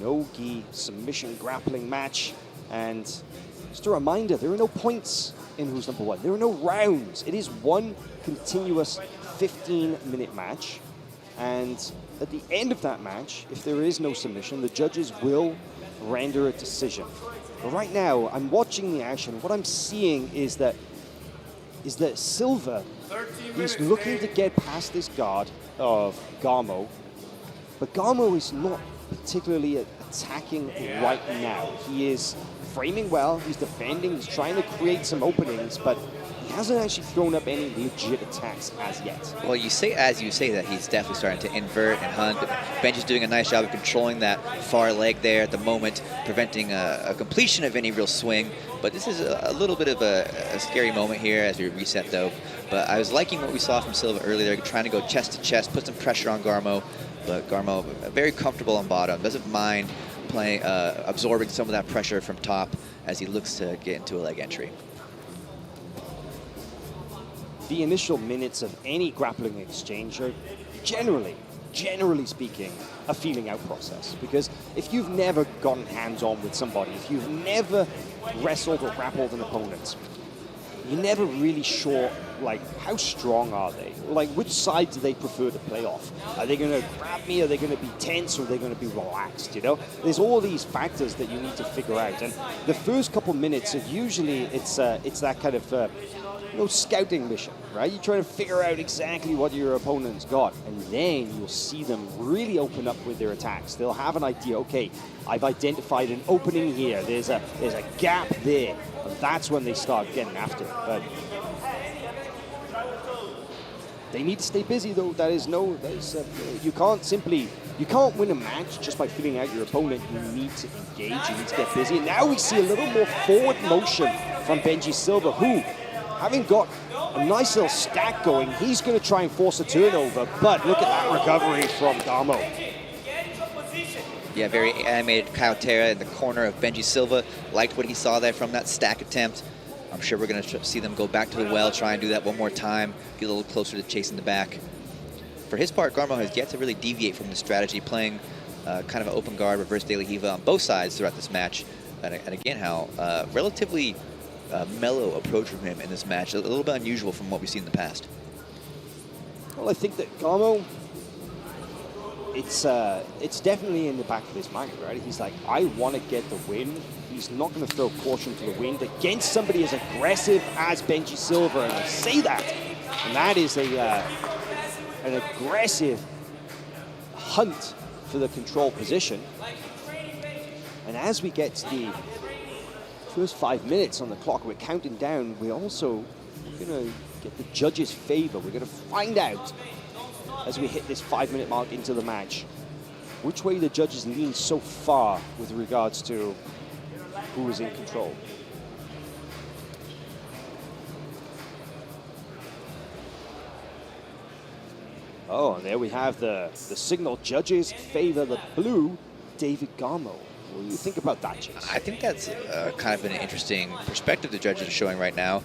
no-gi submission grappling match. And just a reminder, there are no points in Who's Number One. There are no rounds. It is one continuous 15-minute match. And at the end of that match, if there is no submission, the judges will render a decision. But right now, I'm watching the action. What I'm seeing is that Silva, he's looking to get past this guard of Garmo, but Garmo is not particularly attacking right now. He is framing well, he's defending, he's trying to create some openings, but he hasn't actually thrown up any legit attacks as yet. Well, as you say that, he's definitely starting to invert and hunt. Benji's doing a nice job of controlling that far leg there at the moment, preventing a completion of any real swing. But this is a little bit of a scary moment here as we reset, though. But I was liking what we saw from Silva earlier, trying to go chest to chest, put some pressure on Garmo. But Garmo, very comfortable on bottom, doesn't mind playing, absorbing some of that pressure from top as he looks to get into a leg entry. The initial minutes of any grappling exchange are generally speaking, a feeling out process. Because if you've never gotten hands-on with somebody, if you've never wrestled or grappled an opponent, you're never really sure, like, how strong are they? Like, which side do they prefer to play off? Are they going to grab me? Are they going to be tense? Or are they going to be relaxed, you know? There's all these factors that you need to figure out. And the first couple minutes, usually it's that kind of scouting mission, right? You're trying to figure out exactly what your opponent's got, and then you'll see them really open up with their attacks. They'll have an idea, okay, I've identified an opening here, there's a gap there, and that's when they start getting after it. But they need to stay busy, though. You can't win a match just by filling out your opponent. You need to engage, you need to get busy. And now we see a little more forward motion from Benji Silva, who, having got a nice little stack going, he's going to try and force a turnover, but look at that recovery from Garmo. Yeah, very animated Kyle Terra in the corner of Benji Silva. Liked what he saw there from that stack attempt. I'm sure we're going to see them go back to the well, try and do that one more time, get a little closer to chasing the back. For his part, Garmo has yet to really deviate from the strategy, playing kind of an open guard, reverse De La Hiva on both sides throughout this match. And again, how relatively mellow approach from him in this match, a little bit unusual from what we've seen in the past. Well, I think that Garmo, it's definitely in the back of his mind, right? He's like, I want to get the win. He's not going to throw caution to the wind against somebody as aggressive as Benji Silva, and I say that. And that is an aggressive hunt for the control position. And as we get to the first 5 minutes on the clock, we're counting down, we're also going to get the judges' favor. We're going to find out as we hit this 5-minute mark into the match which way the judges lean so far with regards to who is in control. Oh, and there we have the signal. Judges favor the blue, David Garmo. What do you think about that, Chase? I think that's kind of an interesting perspective the judges are showing right now.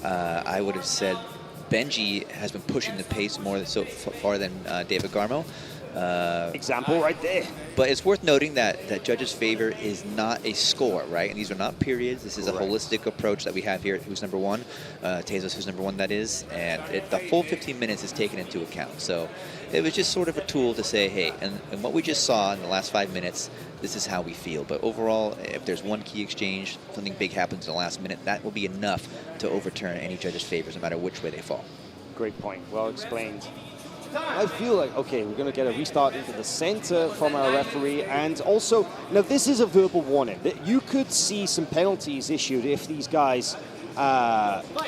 I would have said Benji has been pushing the pace more so far than David Garmo. Example right there. But it's worth noting that judges' favor is not a score, right? And these are not periods. This is a holistic approach that we have here. Who's number one? Tezos, who's number one, that is. And the full 15 minutes is taken into account. So it was just sort of a tool to say, hey, and what we just saw in the last 5 minutes, this is how we feel. But overall, if there's one key exchange, something big happens in the last minute, that will be enough to overturn any judge's favors, no matter which way they fall. Great point. Well explained. I feel like, okay, we're going to get a restart into the center from our referee. And also, now this is a verbal warning. You could see some penalties issued if these guys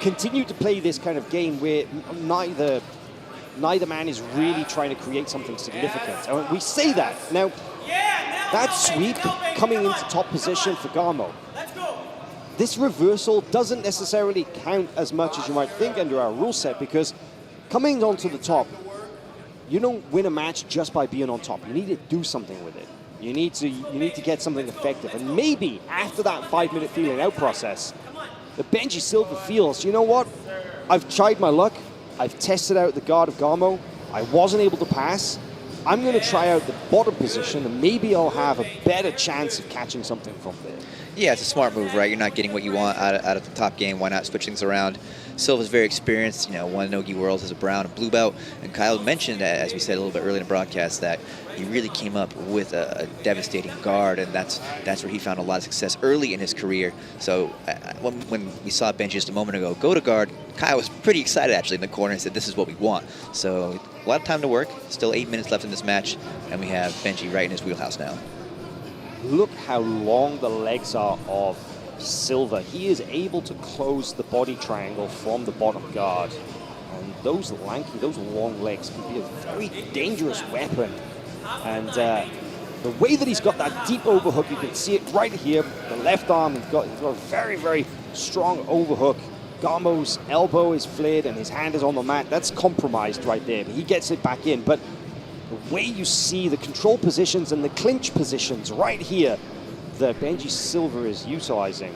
continue to play this kind of game where neither man is really trying to create something significant. And we say that. Now, that sweep coming into top position for Garmo. This reversal doesn't necessarily count as much as you might think under our rule set, because coming onto the top, you don't win a match just by being on top. You need to do something with it. You need to get something effective. And maybe after that 5-minute feeling out process, the Benji Silva feels, you know what? I've tried my luck. I've tested out the guard of Garmo. I wasn't able to pass. I'm going to try out the bottom position, and maybe I'll have a better chance of catching something from there. Yeah, it's a smart move, right? You're not getting what you want out of the top game. Why not switch things around? Silva's very experienced, won Nogi Worlds as a brown and blue belt. And Kyle mentioned, as we said a little bit earlier in the broadcast, that he really came up with a devastating guard, and that's where he found a lot of success early in his career. So when we saw Benji just a moment ago go to guard, Kyle was pretty excited actually in the corner and said, this is what we want. So a lot of time to work. Still 8 minutes left in this match, and we have Benji right in his wheelhouse now. Look how long the legs are of Silva. He is able to close the body triangle from the bottom guard. And those long legs can be a very dangerous weapon. And the way that he's got that deep overhook, you can see it right here. The left arm, he's got a very, very strong overhook. Garmo's elbow is flared and his hand is on the mat. That's compromised right there, but he gets it back in. But the way you see the control positions and the clinch positions right here that Benji Silva is utilizing,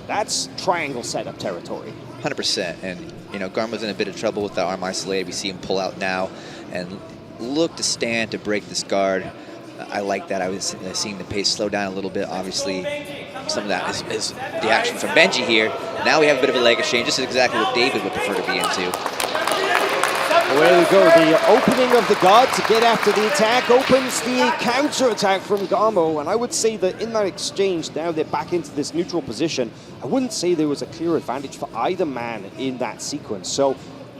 that's triangle setup territory. 100%. And, Garmo's in a bit of trouble with the arm isolated. We see him pull out now and look to stand to break this guard. I like that. I was seeing the pace slow down a little bit. Obviously, some of that is the action from Benji here. Now we have a bit of a leg exchange. This is exactly what David would prefer to be into. There we go, the opening of the guard to get after the attack opens the counter-attack from Garmo, and I would say that in that exchange, now they're back into this neutral position, I wouldn't say there was a clear advantage for either man in that sequence. So,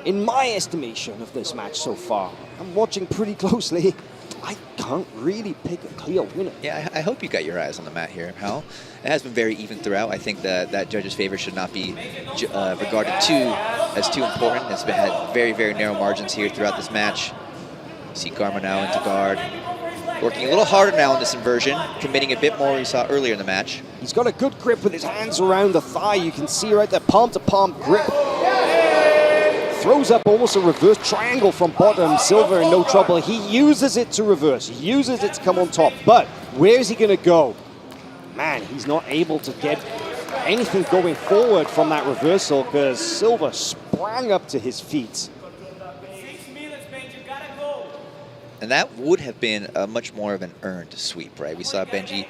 in my estimation of this match so far, I'm watching pretty closely, I can't really pick a clear winner. Yeah, I hope you got your eyes on the mat here, Hal. It has been very even throughout. I think that judge's favor should not be regarded as too important. It's had very, very narrow margins here throughout this match. You see Garmo now into guard. Working a little harder now in this inversion, committing a bit more we saw earlier in the match. He's got a good grip with his hands around the thigh. You can see right there, palm-to-palm grip. Throws up almost a reverse triangle from bottom. Silva in no trouble. He uses it to reverse. He uses it to come on top. But where is he going to go? Man, he's not able to get anything going forward from that reversal because Silva sprang up to his feet. And that would have been much more of an earned sweep, right? We saw Benji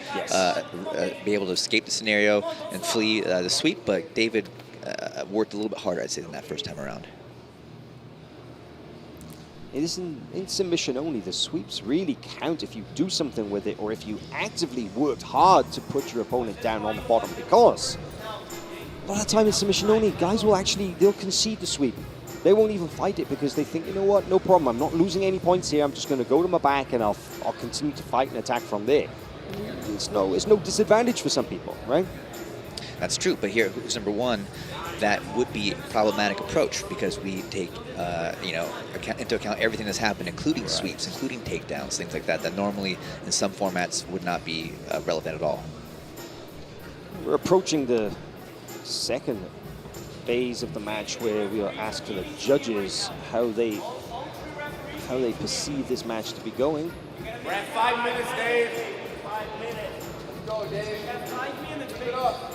be able to escape the scenario and flee the sweep, but David worked a little bit harder, I'd say, than that first time around. It is in submission only. The sweeps really count if you do something with it or if you actively worked hard to put your opponent down on the bottom, because a lot of the time in submission only, guys they'll concede the sweep. They won't even fight it because they think, you know what, no problem, I'm not losing any points here, I'm just going to go to my back and I'll continue to fight and attack from there. It's no disadvantage for some people, right? That's true, but here, who's number one, that would be a problematic approach because we take, into account everything that's happened, including sweeps, including takedowns, things like that, that normally in some formats would not be relevant at all. We're approaching the second phase of the match where we are asking the judges how they perceive this match to be going. We're at 5 minutes, Dave. 5 minutes. Let's go, Dave. We have 5 minutes. Pick it up.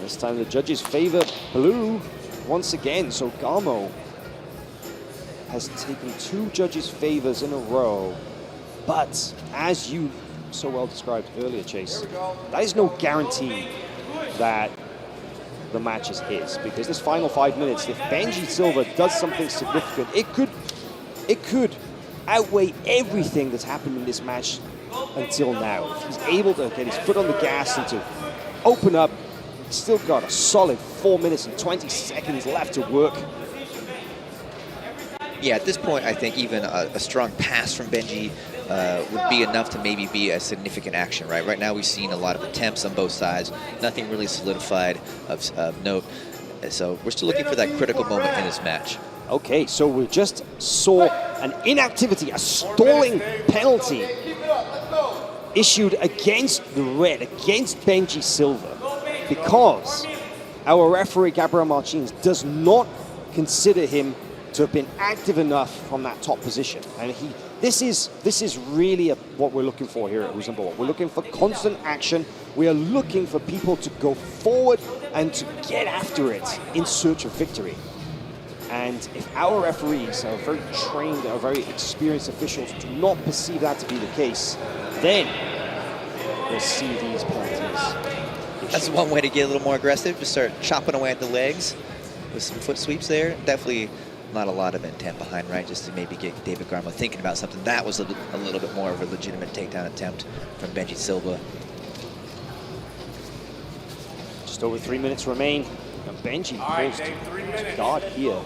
This time the judges favor blue once again, so Garmo has taken 2 judges' favors in a row. But as you so well described earlier, Chase, that is no guarantee that the match is his, because this final 5 minutes, if Benji Silva does something significant, it could outweigh everything that's happened in this match until now. If he's able to get his foot on the gas and to open up, he's still got a solid 4 minutes and 20 seconds left to work. Yeah, at this point, I think even a strong pass from Benji would be enough to maybe be a significant action, right? Right now, we've seen a lot of attempts on both sides, nothing really solidified of note. So we're still looking for that critical moment in this match. Okay, so we just saw an inactivity, a stalling penalty issued against the red, against Benji Silva, because our referee, Gabriel Martins, does not consider him to have been active enough from that top position. And this is really what we're looking for here at Who's Number One. We're looking for constant action. We are looking for people to go forward and to get after it in search of victory. And if our referees, our very trained, our very experienced officials, do not perceive that to be the case, then we'll see these penalties. That's one way to get a little more aggressive, just start chopping away at the legs with some foot sweeps there. Definitely not a lot of intent behind, right? Just to maybe get David Garmo thinking about something. That was a little bit more of a legitimate takedown attempt from Benji Silva. Just over 3 minutes remain. And Benji pulls to guard here.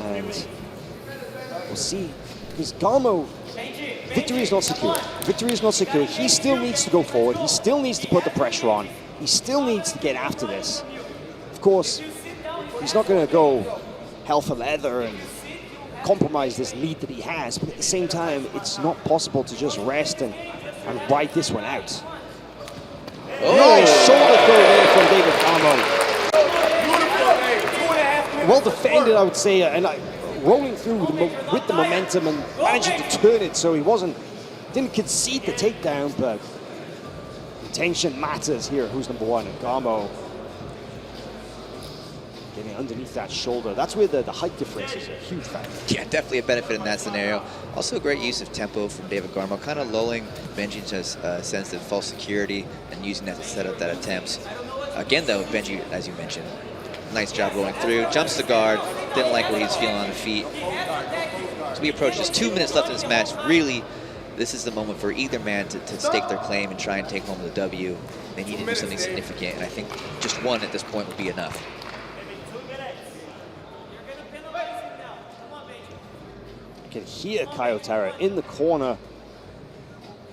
And we'll see, because Garmo, victory is not secure. Victory is not secure. He still needs to go forward. He still needs to put the pressure on. He still needs to get after this. Of course, he's not going to go hell for leather and compromise this lead that he has, but at the same time, it's not possible to just rest and ride this one out. Oh. Nice shoulder throw there from David Garmo. Well defended, I would say, and rolling through with the momentum and managing to turn it so he didn't concede the takedown, but intention matters here. Who's Number One? And Garmo getting underneath that shoulder. That's where the height difference is a huge factor. Yeah, definitely a benefit in that scenario. Also a great use of tempo from David Garmo, kind of lulling Benji into a sense of false security and using that to set up that attempt. Again, though, Benji, as you mentioned, nice job rolling through, jumps the guard, didn't like what he was feeling on the feet. So we approach this 2 minutes left in this match. Really, this is the moment for either man to stake their claim and try and take home the W. They need to do something significant, and I think just one at this point would be enough. You can hear Kayotara in the corner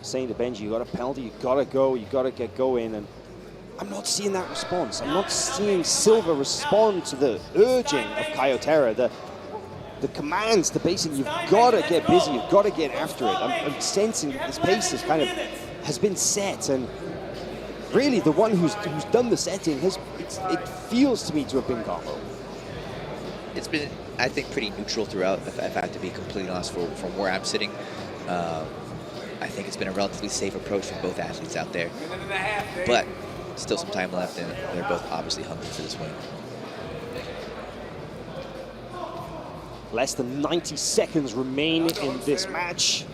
saying to Benji, you got a penalty, you gotta go, you gotta get going, and I'm not seeing that response. I'm not seeing Silva respond to the urging of Kayotara, the commands to basically, you've gotta get busy, you've gotta get after it. I'm sensing this pace has been set, and really the one who's done the setting it feels to me to have been Garmo. It's been, I think, pretty neutral throughout, if I have to be completely honest, from where I'm sitting. I think it's been a relatively safe approach from both athletes out there. But still some time left, and they're both obviously hungry for this win. Less than 90 seconds remain in this match.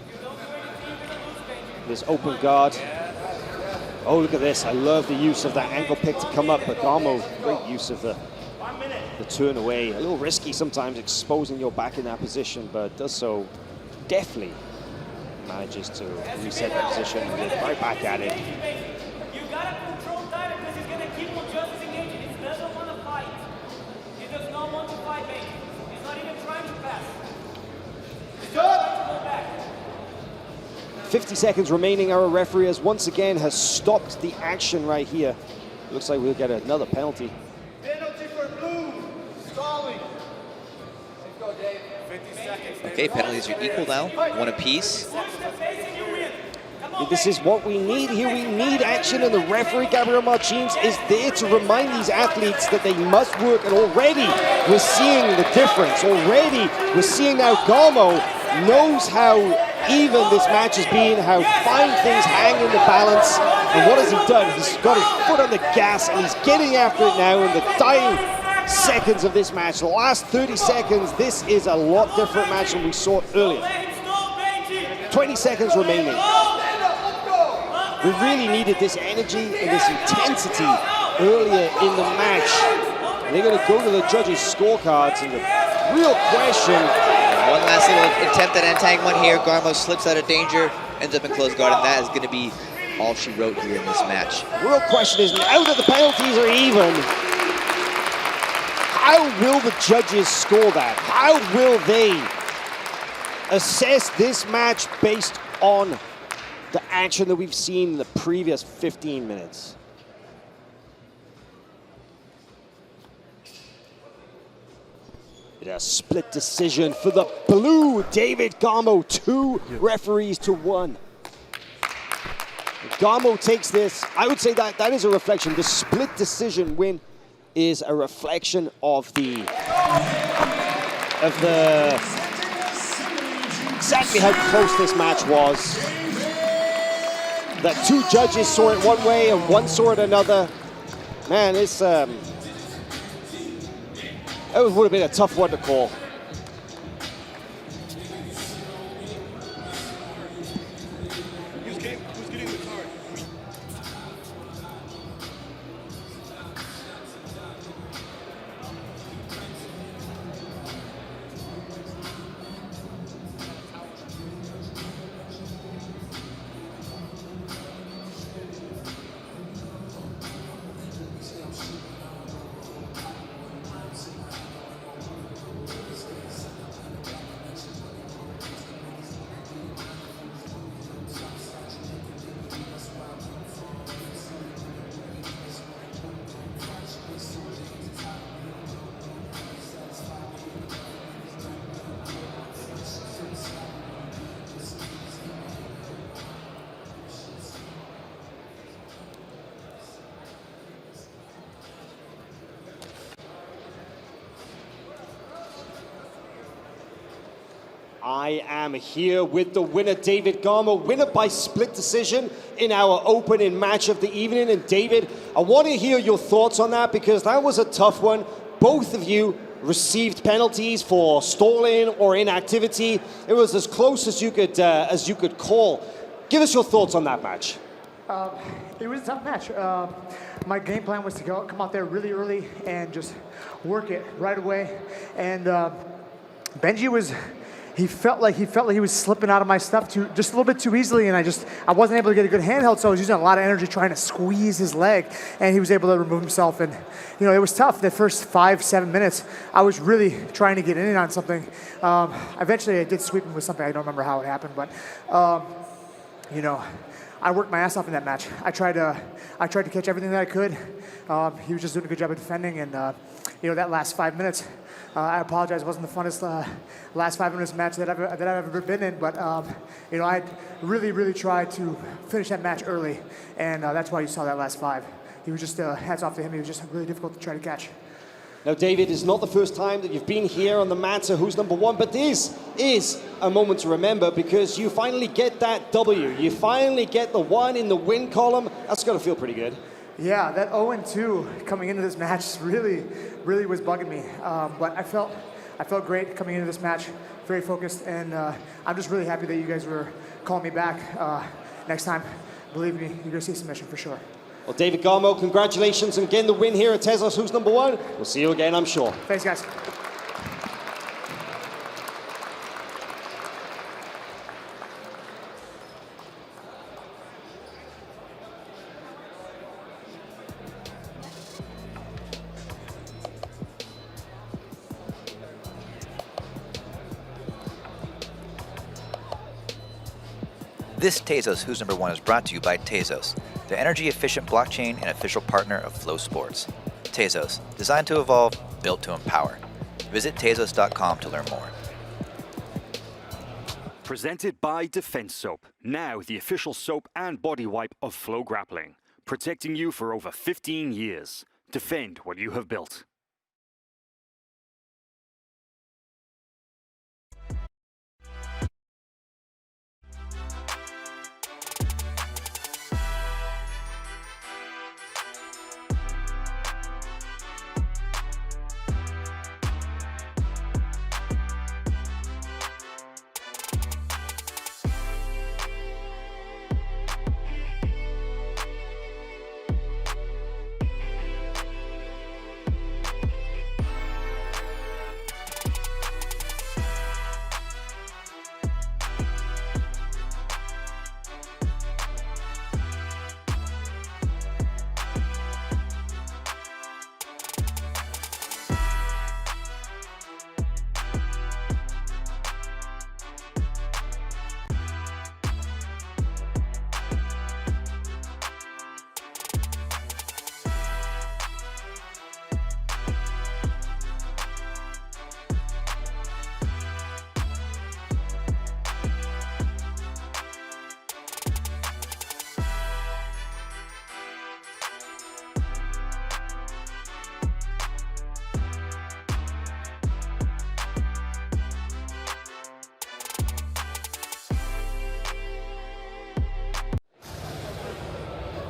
This open guard. Oh, look at this. I love the use of that ankle pick to come up, but Garmo, great use of the the turn away. A little risky sometimes exposing your back in that position, but does so deftly. Manages to reset the position and get right back at it. You gotta control Tyler because he's gonna keep on just engaging. He doesn't want to fight. He does not want to fight, mate. He's not even trying to pass. He's just trying to go back. 50 seconds remaining. Our referee once again has stopped the action right here. Looks like we'll get another penalty. Penalty for blue. Stalling. Go, Dave. 50 seconds. Okay, penalties are equal now, one apiece. This is what we need here. We need action, and the referee, Gabriel Martins, is there to remind these athletes that they must work. And already we're seeing the difference. Already we're seeing now Garmo knows how even this match has been, how fine things hang in the balance. And what has he done? He's got his foot on the gas, and he's getting after it now in the dying seconds of this match. The last 30 seconds, this is a lot different match than we saw earlier. 20 seconds remaining. We really needed this energy and this intensity earlier in the match. And they're going to go to the judges' scorecards, and the real question... One last little attempt at entanglement here. Garmo slips out of danger, ends up in close guard, and that is going to be all she wrote here in this match. The real question is, now that the penalties are even, how will the judges score that? How will they assess this match based on the action that we've seen in the previous 15 minutes? A split decision for the blue. David Garmo, 2 referees to 1. Garmo takes this. I would say that is a reflection. The split decision win is a reflection of the exactly how close this match was. That 2 judges saw it one way and 1 saw it another. Man, it's that would have been a tough one to call. I am here with the winner, David Garmo, winner by split decision in our opening match of the evening. And David, I want to hear your thoughts on that, because that was a tough one. Both of you received penalties for stalling or inactivity. It was as close as you could call. Give us your thoughts on that match. It was a tough match. My game plan was to come out there really early and just work it right away. And Benji he felt like he was slipping out of my stuff just a little bit too easily, and I wasn't able to get a good handheld, so I was using a lot of energy trying to squeeze his leg, and he was able to remove himself. And it was tough. The first 5-7 minutes, I was really trying to get in on something. Eventually, I did sweep him with something. I don't remember how it happened, but I worked my ass off in that match. I tried to catch everything that I could. He was just doing a good job of defending, and that last 5 minutes. I apologize, it wasn't the funnest last 5 minutes match that I've ever been in, but I really tried to finish that match early, and that's why you saw that last 5. He was just, hats off to him, he was just really difficult to try to catch. Now, David, it's not the first time that you've been here on the mat, so who's number 1, but this is a moment to remember, because you finally get that W. You finally get the 1 in the win column. That's got to feel pretty good. Yeah, that 0-2 coming into this match really was bugging me. But I felt great coming into this match, very focused, and I'm just really happy that you guys were calling me back. Next time, believe me, you're gonna see submission for sure. Well, David Garmo, congratulations on getting the win here at Tezos. Who's number one? We'll see you again, I'm sure. Thanks, guys. This Tezos Who's Number One is brought to you by Tezos, the energy-efficient blockchain and official partner of Flow Sports. Tezos, designed to evolve, built to empower. Visit Tezos.com to learn more. Presented by Defense Soap, now the official soap and body wipe of FloGrappling, protecting you for over 15 years. Defend what you have built.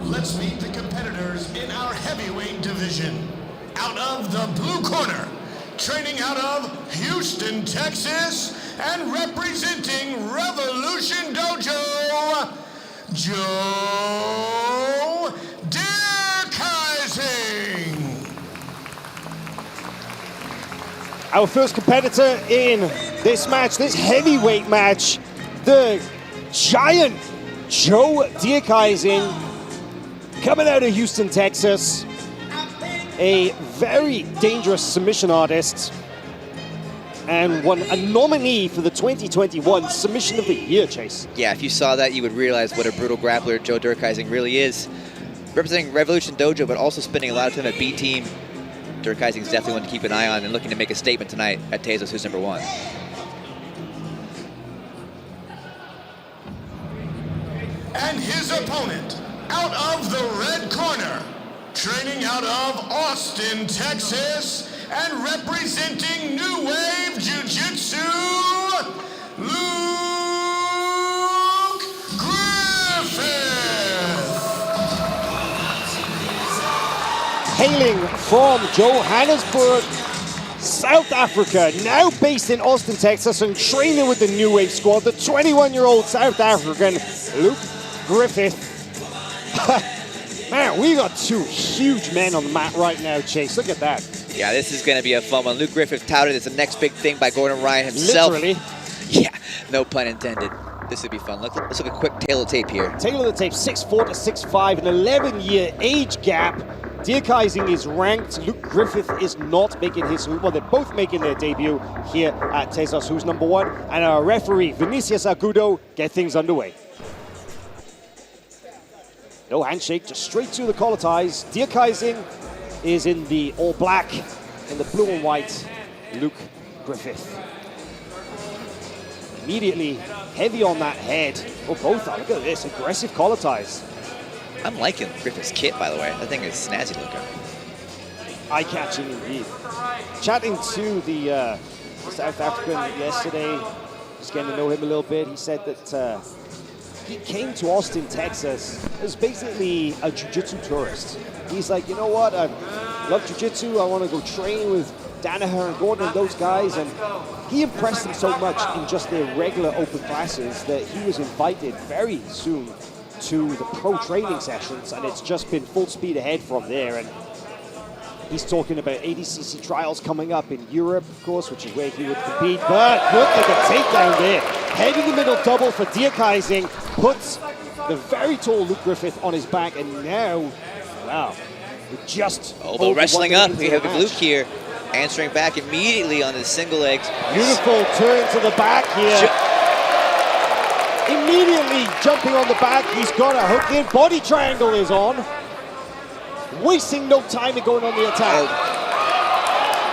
Let's meet the competitors in our heavyweight division. Out of the blue corner, training out of Houston, Texas, and representing Revolution Dojo, Joe Dierkhising. Our first competitor in this match, this heavyweight match, the giant Joe Dierkhising, coming out of Houston, Texas, a very dangerous submission artist, and a nominee for the 2021 Submission of the Year, Chase. Yeah, if you saw that, you would realize what a brutal grappler Joe Dierkhising really is. Representing Revolution Dojo, but also spending a lot of time at B-Team. Dierkhising is definitely one to keep an eye on and looking to make a statement tonight at Tezos Who's Number One. And his opponent, out of the red corner, training out of Austin, Texas, and representing New Wave Jiu-Jitsu, Luke Griffith. Hailing from Johannesburg, South Africa, now based in Austin, Texas, and training with the New Wave squad, the 21-year-old South African Luke Griffith. Man, we got two huge men on the mat right now, Chase. Look at that. Yeah, this is going to be a fun one. Luke Griffith touted as the next big thing by Gordon Ryan himself. Literally. Yeah, no pun intended. This would be fun. Let's look at a quick tail of tape here. Tail of the tape, 6'4" to 6'5", an 11-year age gap. Dierkhising is ranked. Luke Griffith is not making his... Well, they're both making their debut here at Tezos Who's Number One. And our referee, Vinicius Agudo, get things underway. No handshake, just straight to the collar ties. Dierkhising is in the all black, in the blue and white. Luke Griffith. Immediately heavy on that head. Oh, both are. Look at this, aggressive collar ties. I'm liking Griffith's kit, by the way. I think it's snazzy looking. Eye-catching indeed. Chatting to the South African yesterday, just getting to know him a little bit. He said that he came to Austin, Texas as basically a jiu-jitsu tourist. He's like, you know what, I love jiu-jitsu, I want to go train with Danaher and Gordon and those guys, and he impressed him so much in just their regular open classes that he was invited very soon to the pro training sessions, and it's just been full speed ahead from there. And he's talking about ADCC trials coming up in Europe, of course, which is where he would compete. But look at the takedown there. Head in the middle double for Dierkhising, puts the very tall Luke Griffith on his back, and now, wow, just although wrestling up, we have Luke here answering back immediately on his single legs. Beautiful turn to the back here. Immediately jumping on the back, he's got a hook in. Body triangle is on. Wasting no time in going on the attack.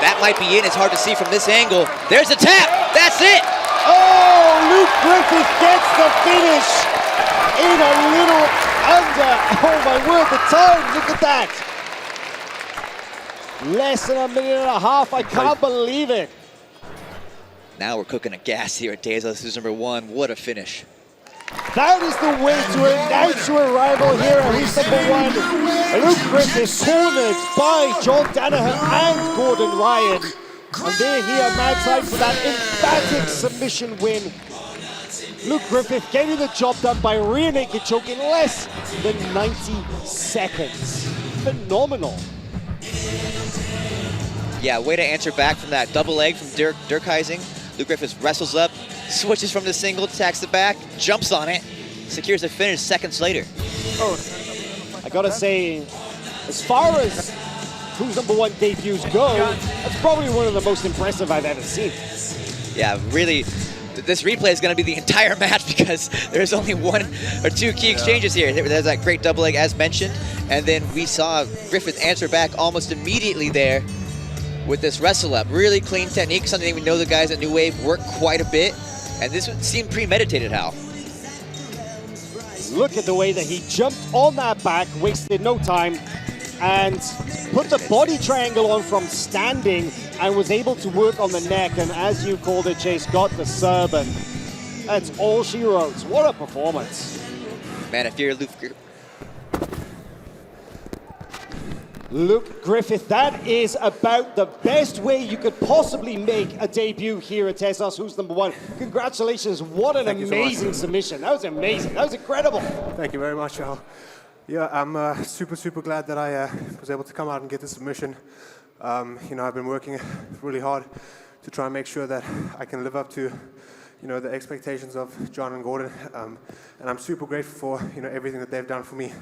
That might be it. It's hard to see from this angle. There's a tap. That's it. Oh, Luke Griffith gets the finish in a little under. Oh my word, the time. Look at that. Less than a minute and a half. I can't believe it. Now we're cooking a gas here at Tezos, who's #1. What a finish. That is the way to announce your arrival here at who's #1. Luke Griffith cornered by John Danaher and Gordon Ryan. And they're here at side for that emphatic submission win. Luke Griffith getting the job done by rear naked choke in less than 90 seconds. Phenomenal. Yeah, way to answer back from that double leg from Dierkhising. Luke Griffith wrestles up, switches from the single, attacks the back, jumps on it, secures the finish seconds later. Oh, I gotta say, as far as who's #1 debuts go, that's probably one of the most impressive I've ever seen. Yeah, really, this replay is going to be the entire match because there's only 1 or 2 key exchanges here. There's that great double leg as mentioned, and then we saw Griffith answer back almost immediately there with this wrestle up. Really clean technique, something we know the guys at New Wave work quite a bit, and this would seem premeditated, Hal. Look at the way that he jumped on that back, wasted no time, and put the body triangle on from standing and was able to work on the neck, and as you called it, Chase, got the sub, and that's all she wrote. What a performance. Man, if you're Luke Griffith, that is about the best way you could possibly make a debut here at Tezos, who's #1. Congratulations, what an amazing submission. That was amazing, that was incredible. Thank you very much, Al. Yeah, I'm super glad that I was able to come out and get the submission. You know, I've been working really hard to try and make sure that I can live up to, you know, the expectations of John and Gordon, and I'm super grateful for, you know, everything that they've done for me.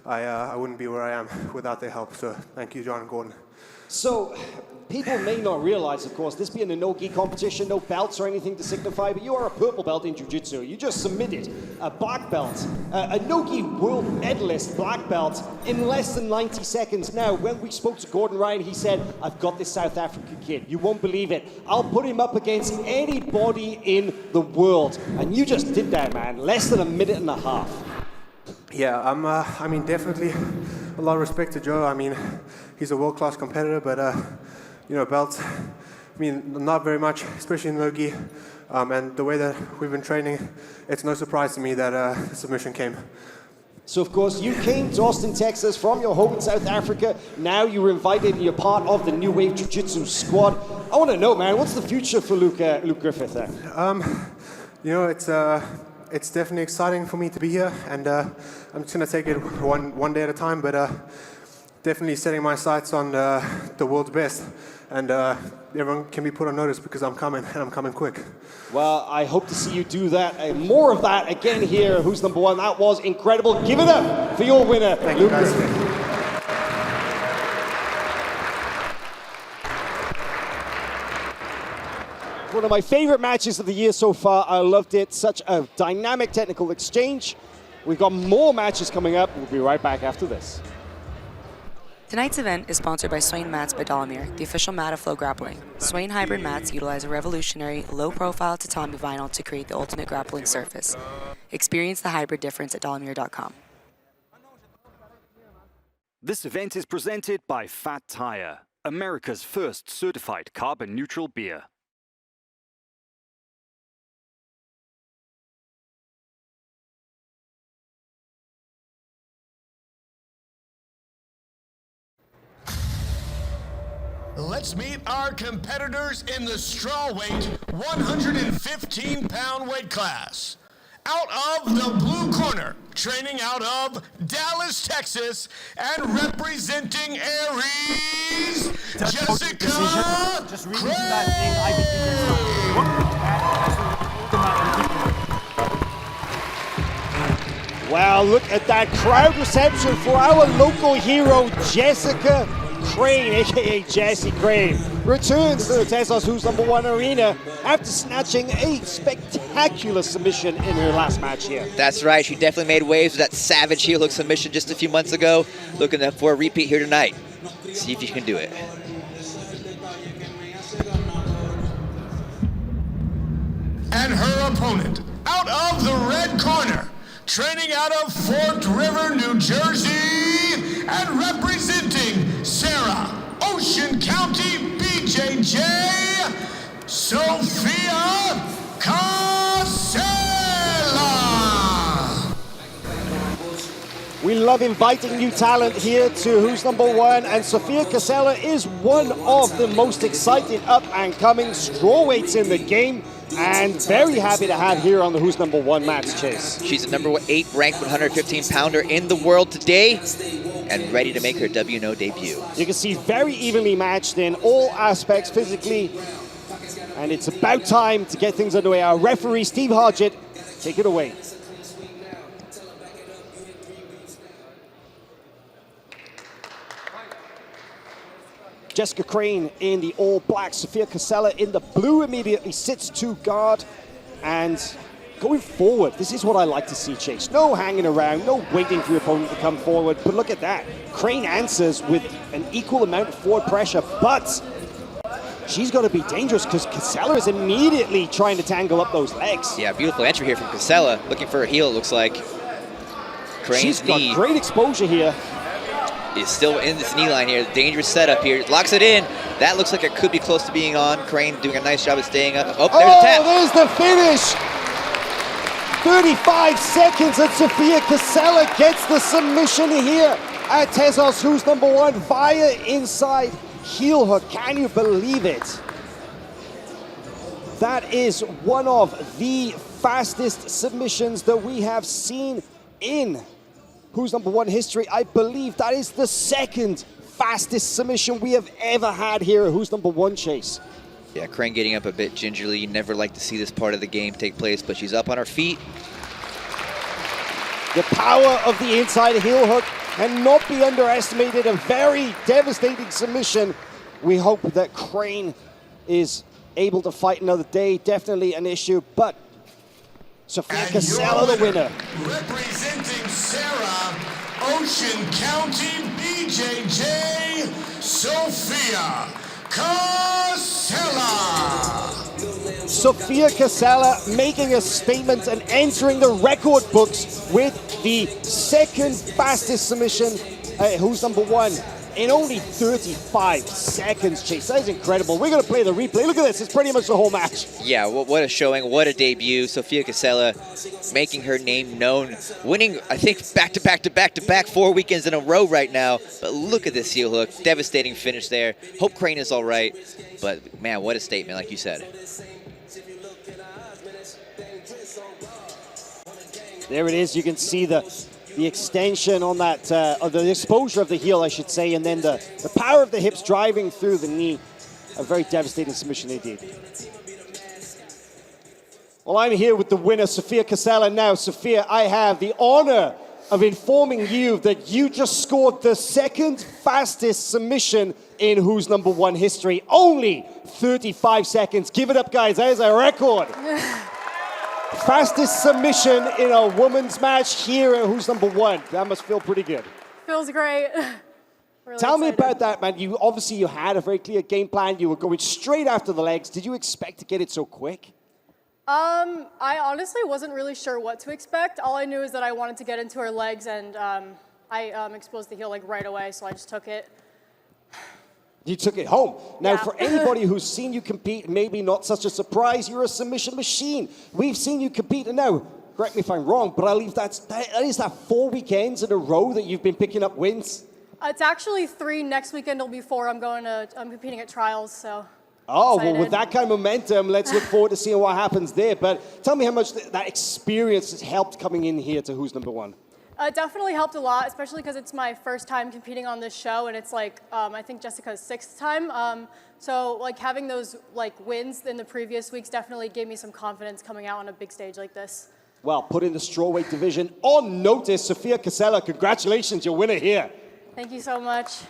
I wouldn't be where I am without their help, so thank you, John and Gordon. So, people may not realize, of course, this being a no-gi competition, no belts or anything to signify, but you are a purple belt in jiu-jitsu. You just submitted a black belt, a no-gi world medalist black belt in less than 90 seconds. Now, when we spoke to Gordon Ryan, he said, I've got this South African kid. You won't believe it. I'll put him up against anybody in the world. And you just did that, man. Less than a minute and a half. Yeah, I mean, definitely a lot of respect to Joe. I mean, he's a world-class competitor, but, you know, belts, I mean, not very much, especially in no-gi. And the way that we've been training, it's no surprise to me that the submission came. So, of course, you came to Austin, Texas from your home in South Africa. Now you were invited and you're part of the New Wave Jiu-Jitsu squad. I want to know, man, what's the future for Luke Griffith there? You know, it's definitely exciting for me to be here, and I'm just going to take it one day at a time, but definitely setting my sights on the world's best, and everyone can be put on notice because I'm coming, and I'm coming quick. Well, I hope to see you do that, more of that again here. Who's #1? That was incredible. Give it up for your winner, Thank Luke you, guys. Griffith. One of my favorite matches of the year so far. I loved it. Such a dynamic technical exchange. We've got more matches coming up. We'll be right back after this. Tonight's event is sponsored by Swain Mats by Dolomir, the official mat of FloGrappling. Swain hybrid mats utilize a revolutionary, low-profile tatami vinyl to create the ultimate grappling surface. Experience the hybrid difference at dolomir.com. This event is presented by Fat Tire, America's first certified carbon-neutral beer. Let's meet our competitors in the strawweight 115-pound weight class. Out of the blue corner, training out of Dallas, Texas, and representing Aries, Jessica Just read into that thing. Wow, look at that crowd reception for our local hero, Jessica Crane, aka Jessie Crane, returns to the Tezos Who's Number One arena after snatching a spectacular submission in her last match here. That's right, she definitely made waves with that savage heel hook submission just a few months ago. Looking for a repeat here tonight. See if she can do it. And her opponent, out of the red corner, training out of Fort River, New Jersey, and representing Sarah, Ocean County, BJJ, Sophia Cassella. We love inviting new talent here to Who's Number One, and Sophia Cassella is one of the most exciting up-and-coming strawweights in the game, and very happy to have here on the Who's Number One match, Chase. She's the number 8 ranked 115-pounder in the world today, and ready to make her WNO debut. You can see very evenly matched in all aspects physically, and it's about time to get things underway. Our referee, Steve Hodgett, take it away. Jessica Crane in the all-black, Sophia Cassella in the blue immediately sits to guard. And going forward, this is what I like to see, Chase. No hanging around, no waiting for your opponent to come forward. But look at that. Crane answers with an equal amount of forward pressure, but she's got to be dangerous because Cassella is immediately trying to tangle up those legs. Yeah, beautiful entry here from Cassella. Looking for a heel, it looks like. Crane's knee. She's got great exposure here. Is still in this knee line here. Dangerous setup here. Locks it in. That looks like it could be close to being on. Crane doing a nice job of staying up. Oh, there's a tap. There's the finish. 35 seconds and Sophia Cassella gets the submission here at Tezos Who's Number One via inside heel hook. Can you believe it? That is one of the fastest submissions that we have seen in Who's Number One history. I believe that is the second fastest submission we have ever had here at Who's Number One, Chase. Yeah, Crane getting up a bit gingerly. You never like to see this part of the game take place, but she's up on her feet. The power of the inside heel hook cannot be underestimated. A very devastating submission. We hope that Crane is able to fight another day. Definitely an issue, but Sophia Cassella the winner. Representing Sarah, Ocean County, BJJ, Sophia Cassella. Sophia Cassella making a statement and entering the record books with the second fastest submission at Who's Number One in only 35 seconds, Chase. That is incredible. We're going to play the replay. Look at this. It's pretty much the whole match. Yeah, what a showing. What a debut. Sophia Cassella making her name known. Winning, I think, back-to-back 4 weekends in a row right now. But look at this heel hook. Devastating finish there. Hope Crane is all right. But, man, what a statement, like you said. There it is. You can see the extension on that, or the exposure of the heel, I should say, and then the power of the hips driving through the knee. A very devastating submission indeed. Well, I'm here with the winner, Sophia Cassella. Now, Sophia, I have the honor of informing you that you just scored the second fastest submission in Who's Number One history. Only 35 seconds. Give it up, guys. That is a record. Fastest submission in a women's match here at Who's Number One. That must feel pretty good. Feels great. Really Tell me excited. about that, man. You had a very clear game plan. You were going straight after the legs. Did you expect to get it so quick? I honestly wasn't really sure what to expect. All I knew is that I wanted to get into her legs, and I exposed the heel like right away, so I just took it. You took it home. Now, Yeah. for anybody who's seen you compete, maybe not such a surprise, you're a submission machine. We've seen you compete, and now, correct me if I'm wrong, but I believe that is 4 weekends in a row that you've been picking up wins? It's actually 3. Next weekend will be 4. I'm competing at trials, so. Oh, excited. well, with that kind of momentum, let's look forward to seeing what happens there. But tell me how much that experience has helped coming in here to Who's Number One. It definitely helped a lot, especially because it's my first time competing on this show, and it's like I think Jessica's 6th time. So like having those like wins in the previous weeks definitely gave me some confidence coming out on a big stage like this. Well, putting the strawweight division on notice, Sophia Cassella, congratulations, your winner here. Thank you so much.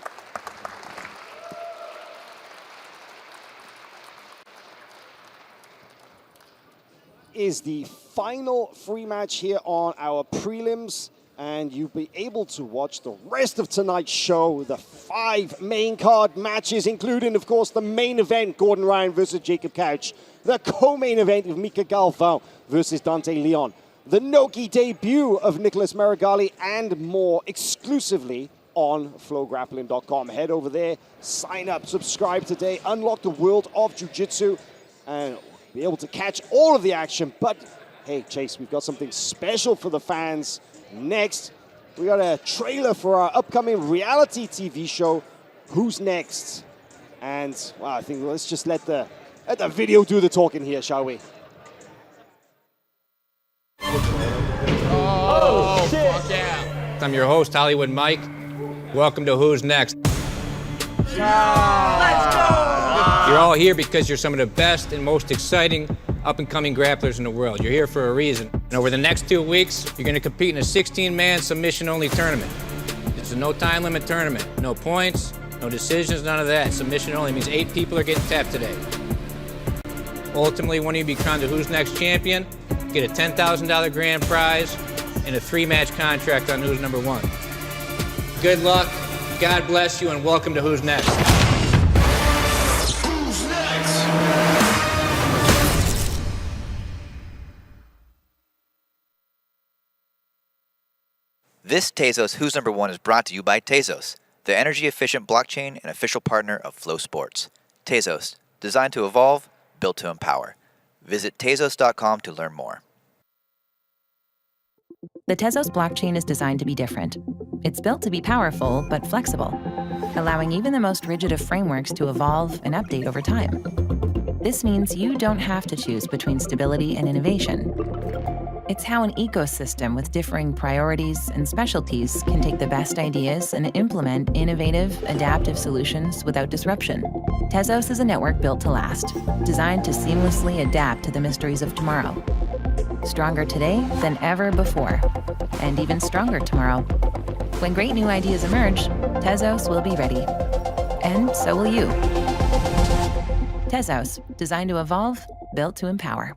Is the final free match here on our prelims, and you'll be able to watch the rest of tonight's show, the 5 main card matches, including, of course, the main event, Gordon Ryan versus Jacob Couch, the co-main event of Mika Galvão versus Dante Leon, the Nogi debut of Nicholas Marigolli, and more exclusively on FloGrappling.com. Head over there, sign up, subscribe today, unlock the world of Jiu-Jitsu, and be able to catch all of the action. But hey, Chase, we've got something special for the fans. Next, we got a trailer for our upcoming reality TV show, Who's Next? And well, I think let's just let the video do the talking here, shall we? Oh, shit. Fuck yeah. I'm your host, Hollywood Mike. Welcome to Who's Next. Let's go! You're all here because you're some of the best and most exciting up-and-coming grapplers in the world. You're here for a reason. And over the next 2 weeks, you're going to compete in a 16-man submission-only tournament. It's a no time limit tournament. No points, no decisions, none of that. Submission only means 8 people are getting tapped today. Ultimately, when you become the Who's Next champion, you get a $10,000 grand prize and a 3-match contract on Who's Number 1. Good luck, God bless you, and welcome to Who's Next. Who's next? This Tezos Who's Number 1 is brought to you by Tezos, the energy-efficient blockchain and official partner of Flow Sports. Tezos, designed to evolve, built to empower. Visit Tezos.com to learn more. The Tezos blockchain is designed to be different. It's built to be powerful but flexible, allowing even the most rigid of frameworks to evolve and update over time. This means you don't have to choose between stability and innovation. It's how an ecosystem with differing priorities and specialties can take the best ideas and implement innovative, adaptive solutions without disruption. Tezos is a network built to last, designed to seamlessly adapt to the mysteries of tomorrow. Stronger today than ever before, and even stronger tomorrow. When great new ideas emerge, Tezos will be ready. And so will you. Tezos, designed to evolve, built to empower.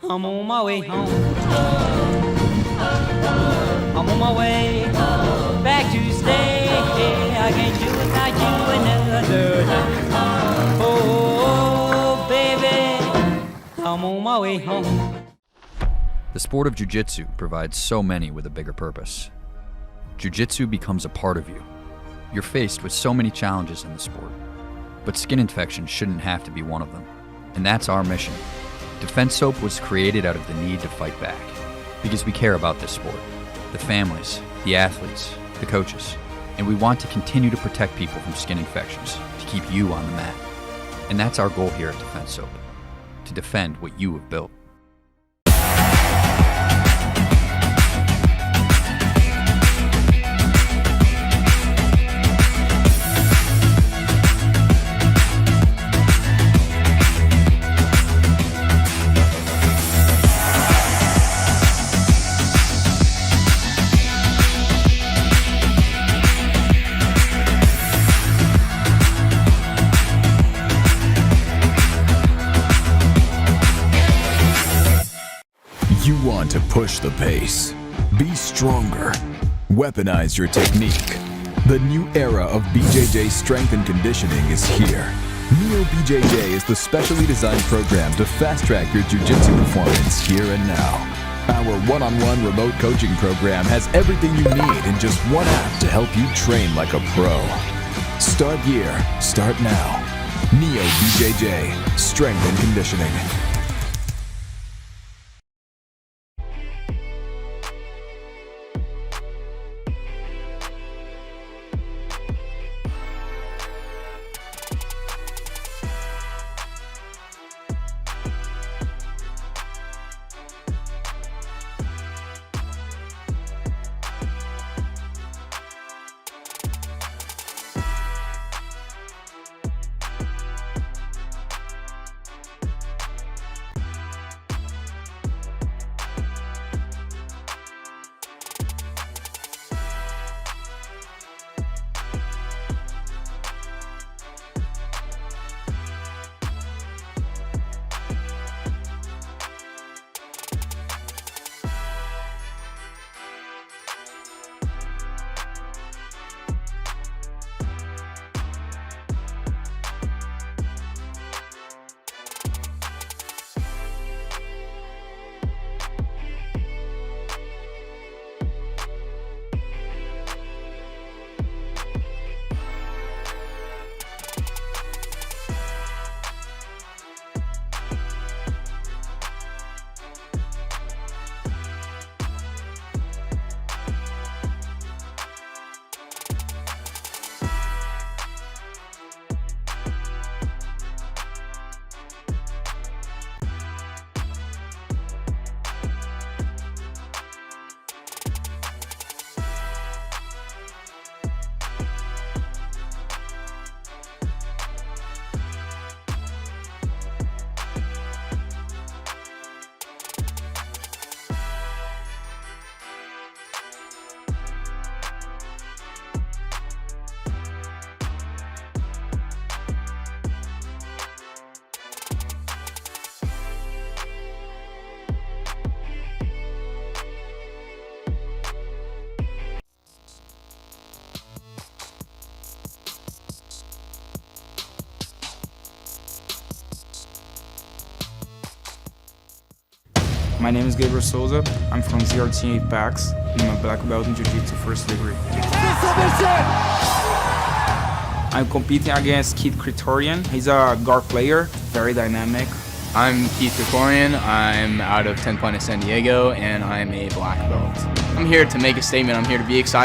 I'm on my way home. I'm on my way back to stay. I can't do without you another night. Oh, baby, I'm on my way home. The sport of jiu-jitsu provides so many with a bigger purpose. Jiu-jitsu becomes a part of you. You're faced with so many challenges in the sport, but skin infections shouldn't have to be one of them. And that's our mission. Defense Soap was created out of the need to fight back, because we care about this sport, the families, the athletes, the coaches, and we want to continue to protect people from skin infections, to keep you on the mat. And that's our goal here at Defense Soap, to defend what you have built. To push the pace, be stronger, weaponize your technique. The new era of BJJ strength and conditioning is here. Neo BJJ is the specially designed program to fast-track your jiu-jitsu performance here and now. Our one-on-one remote coaching program has everything you need in just one app to help you train like a pro. Start here, start now. Neo BJJ, strength and conditioning. My name is Gabriel Souza. I'm from ZRT Apex. I'm a black belt in Jiu-Jitsu first degree. I'm competing against Krikorian. He's a guard player, very dynamic. I'm Krikorian. I'm out of 10th Planet San Diego, and I'm a black belt. I'm here to make a statement. I'm here to be excited.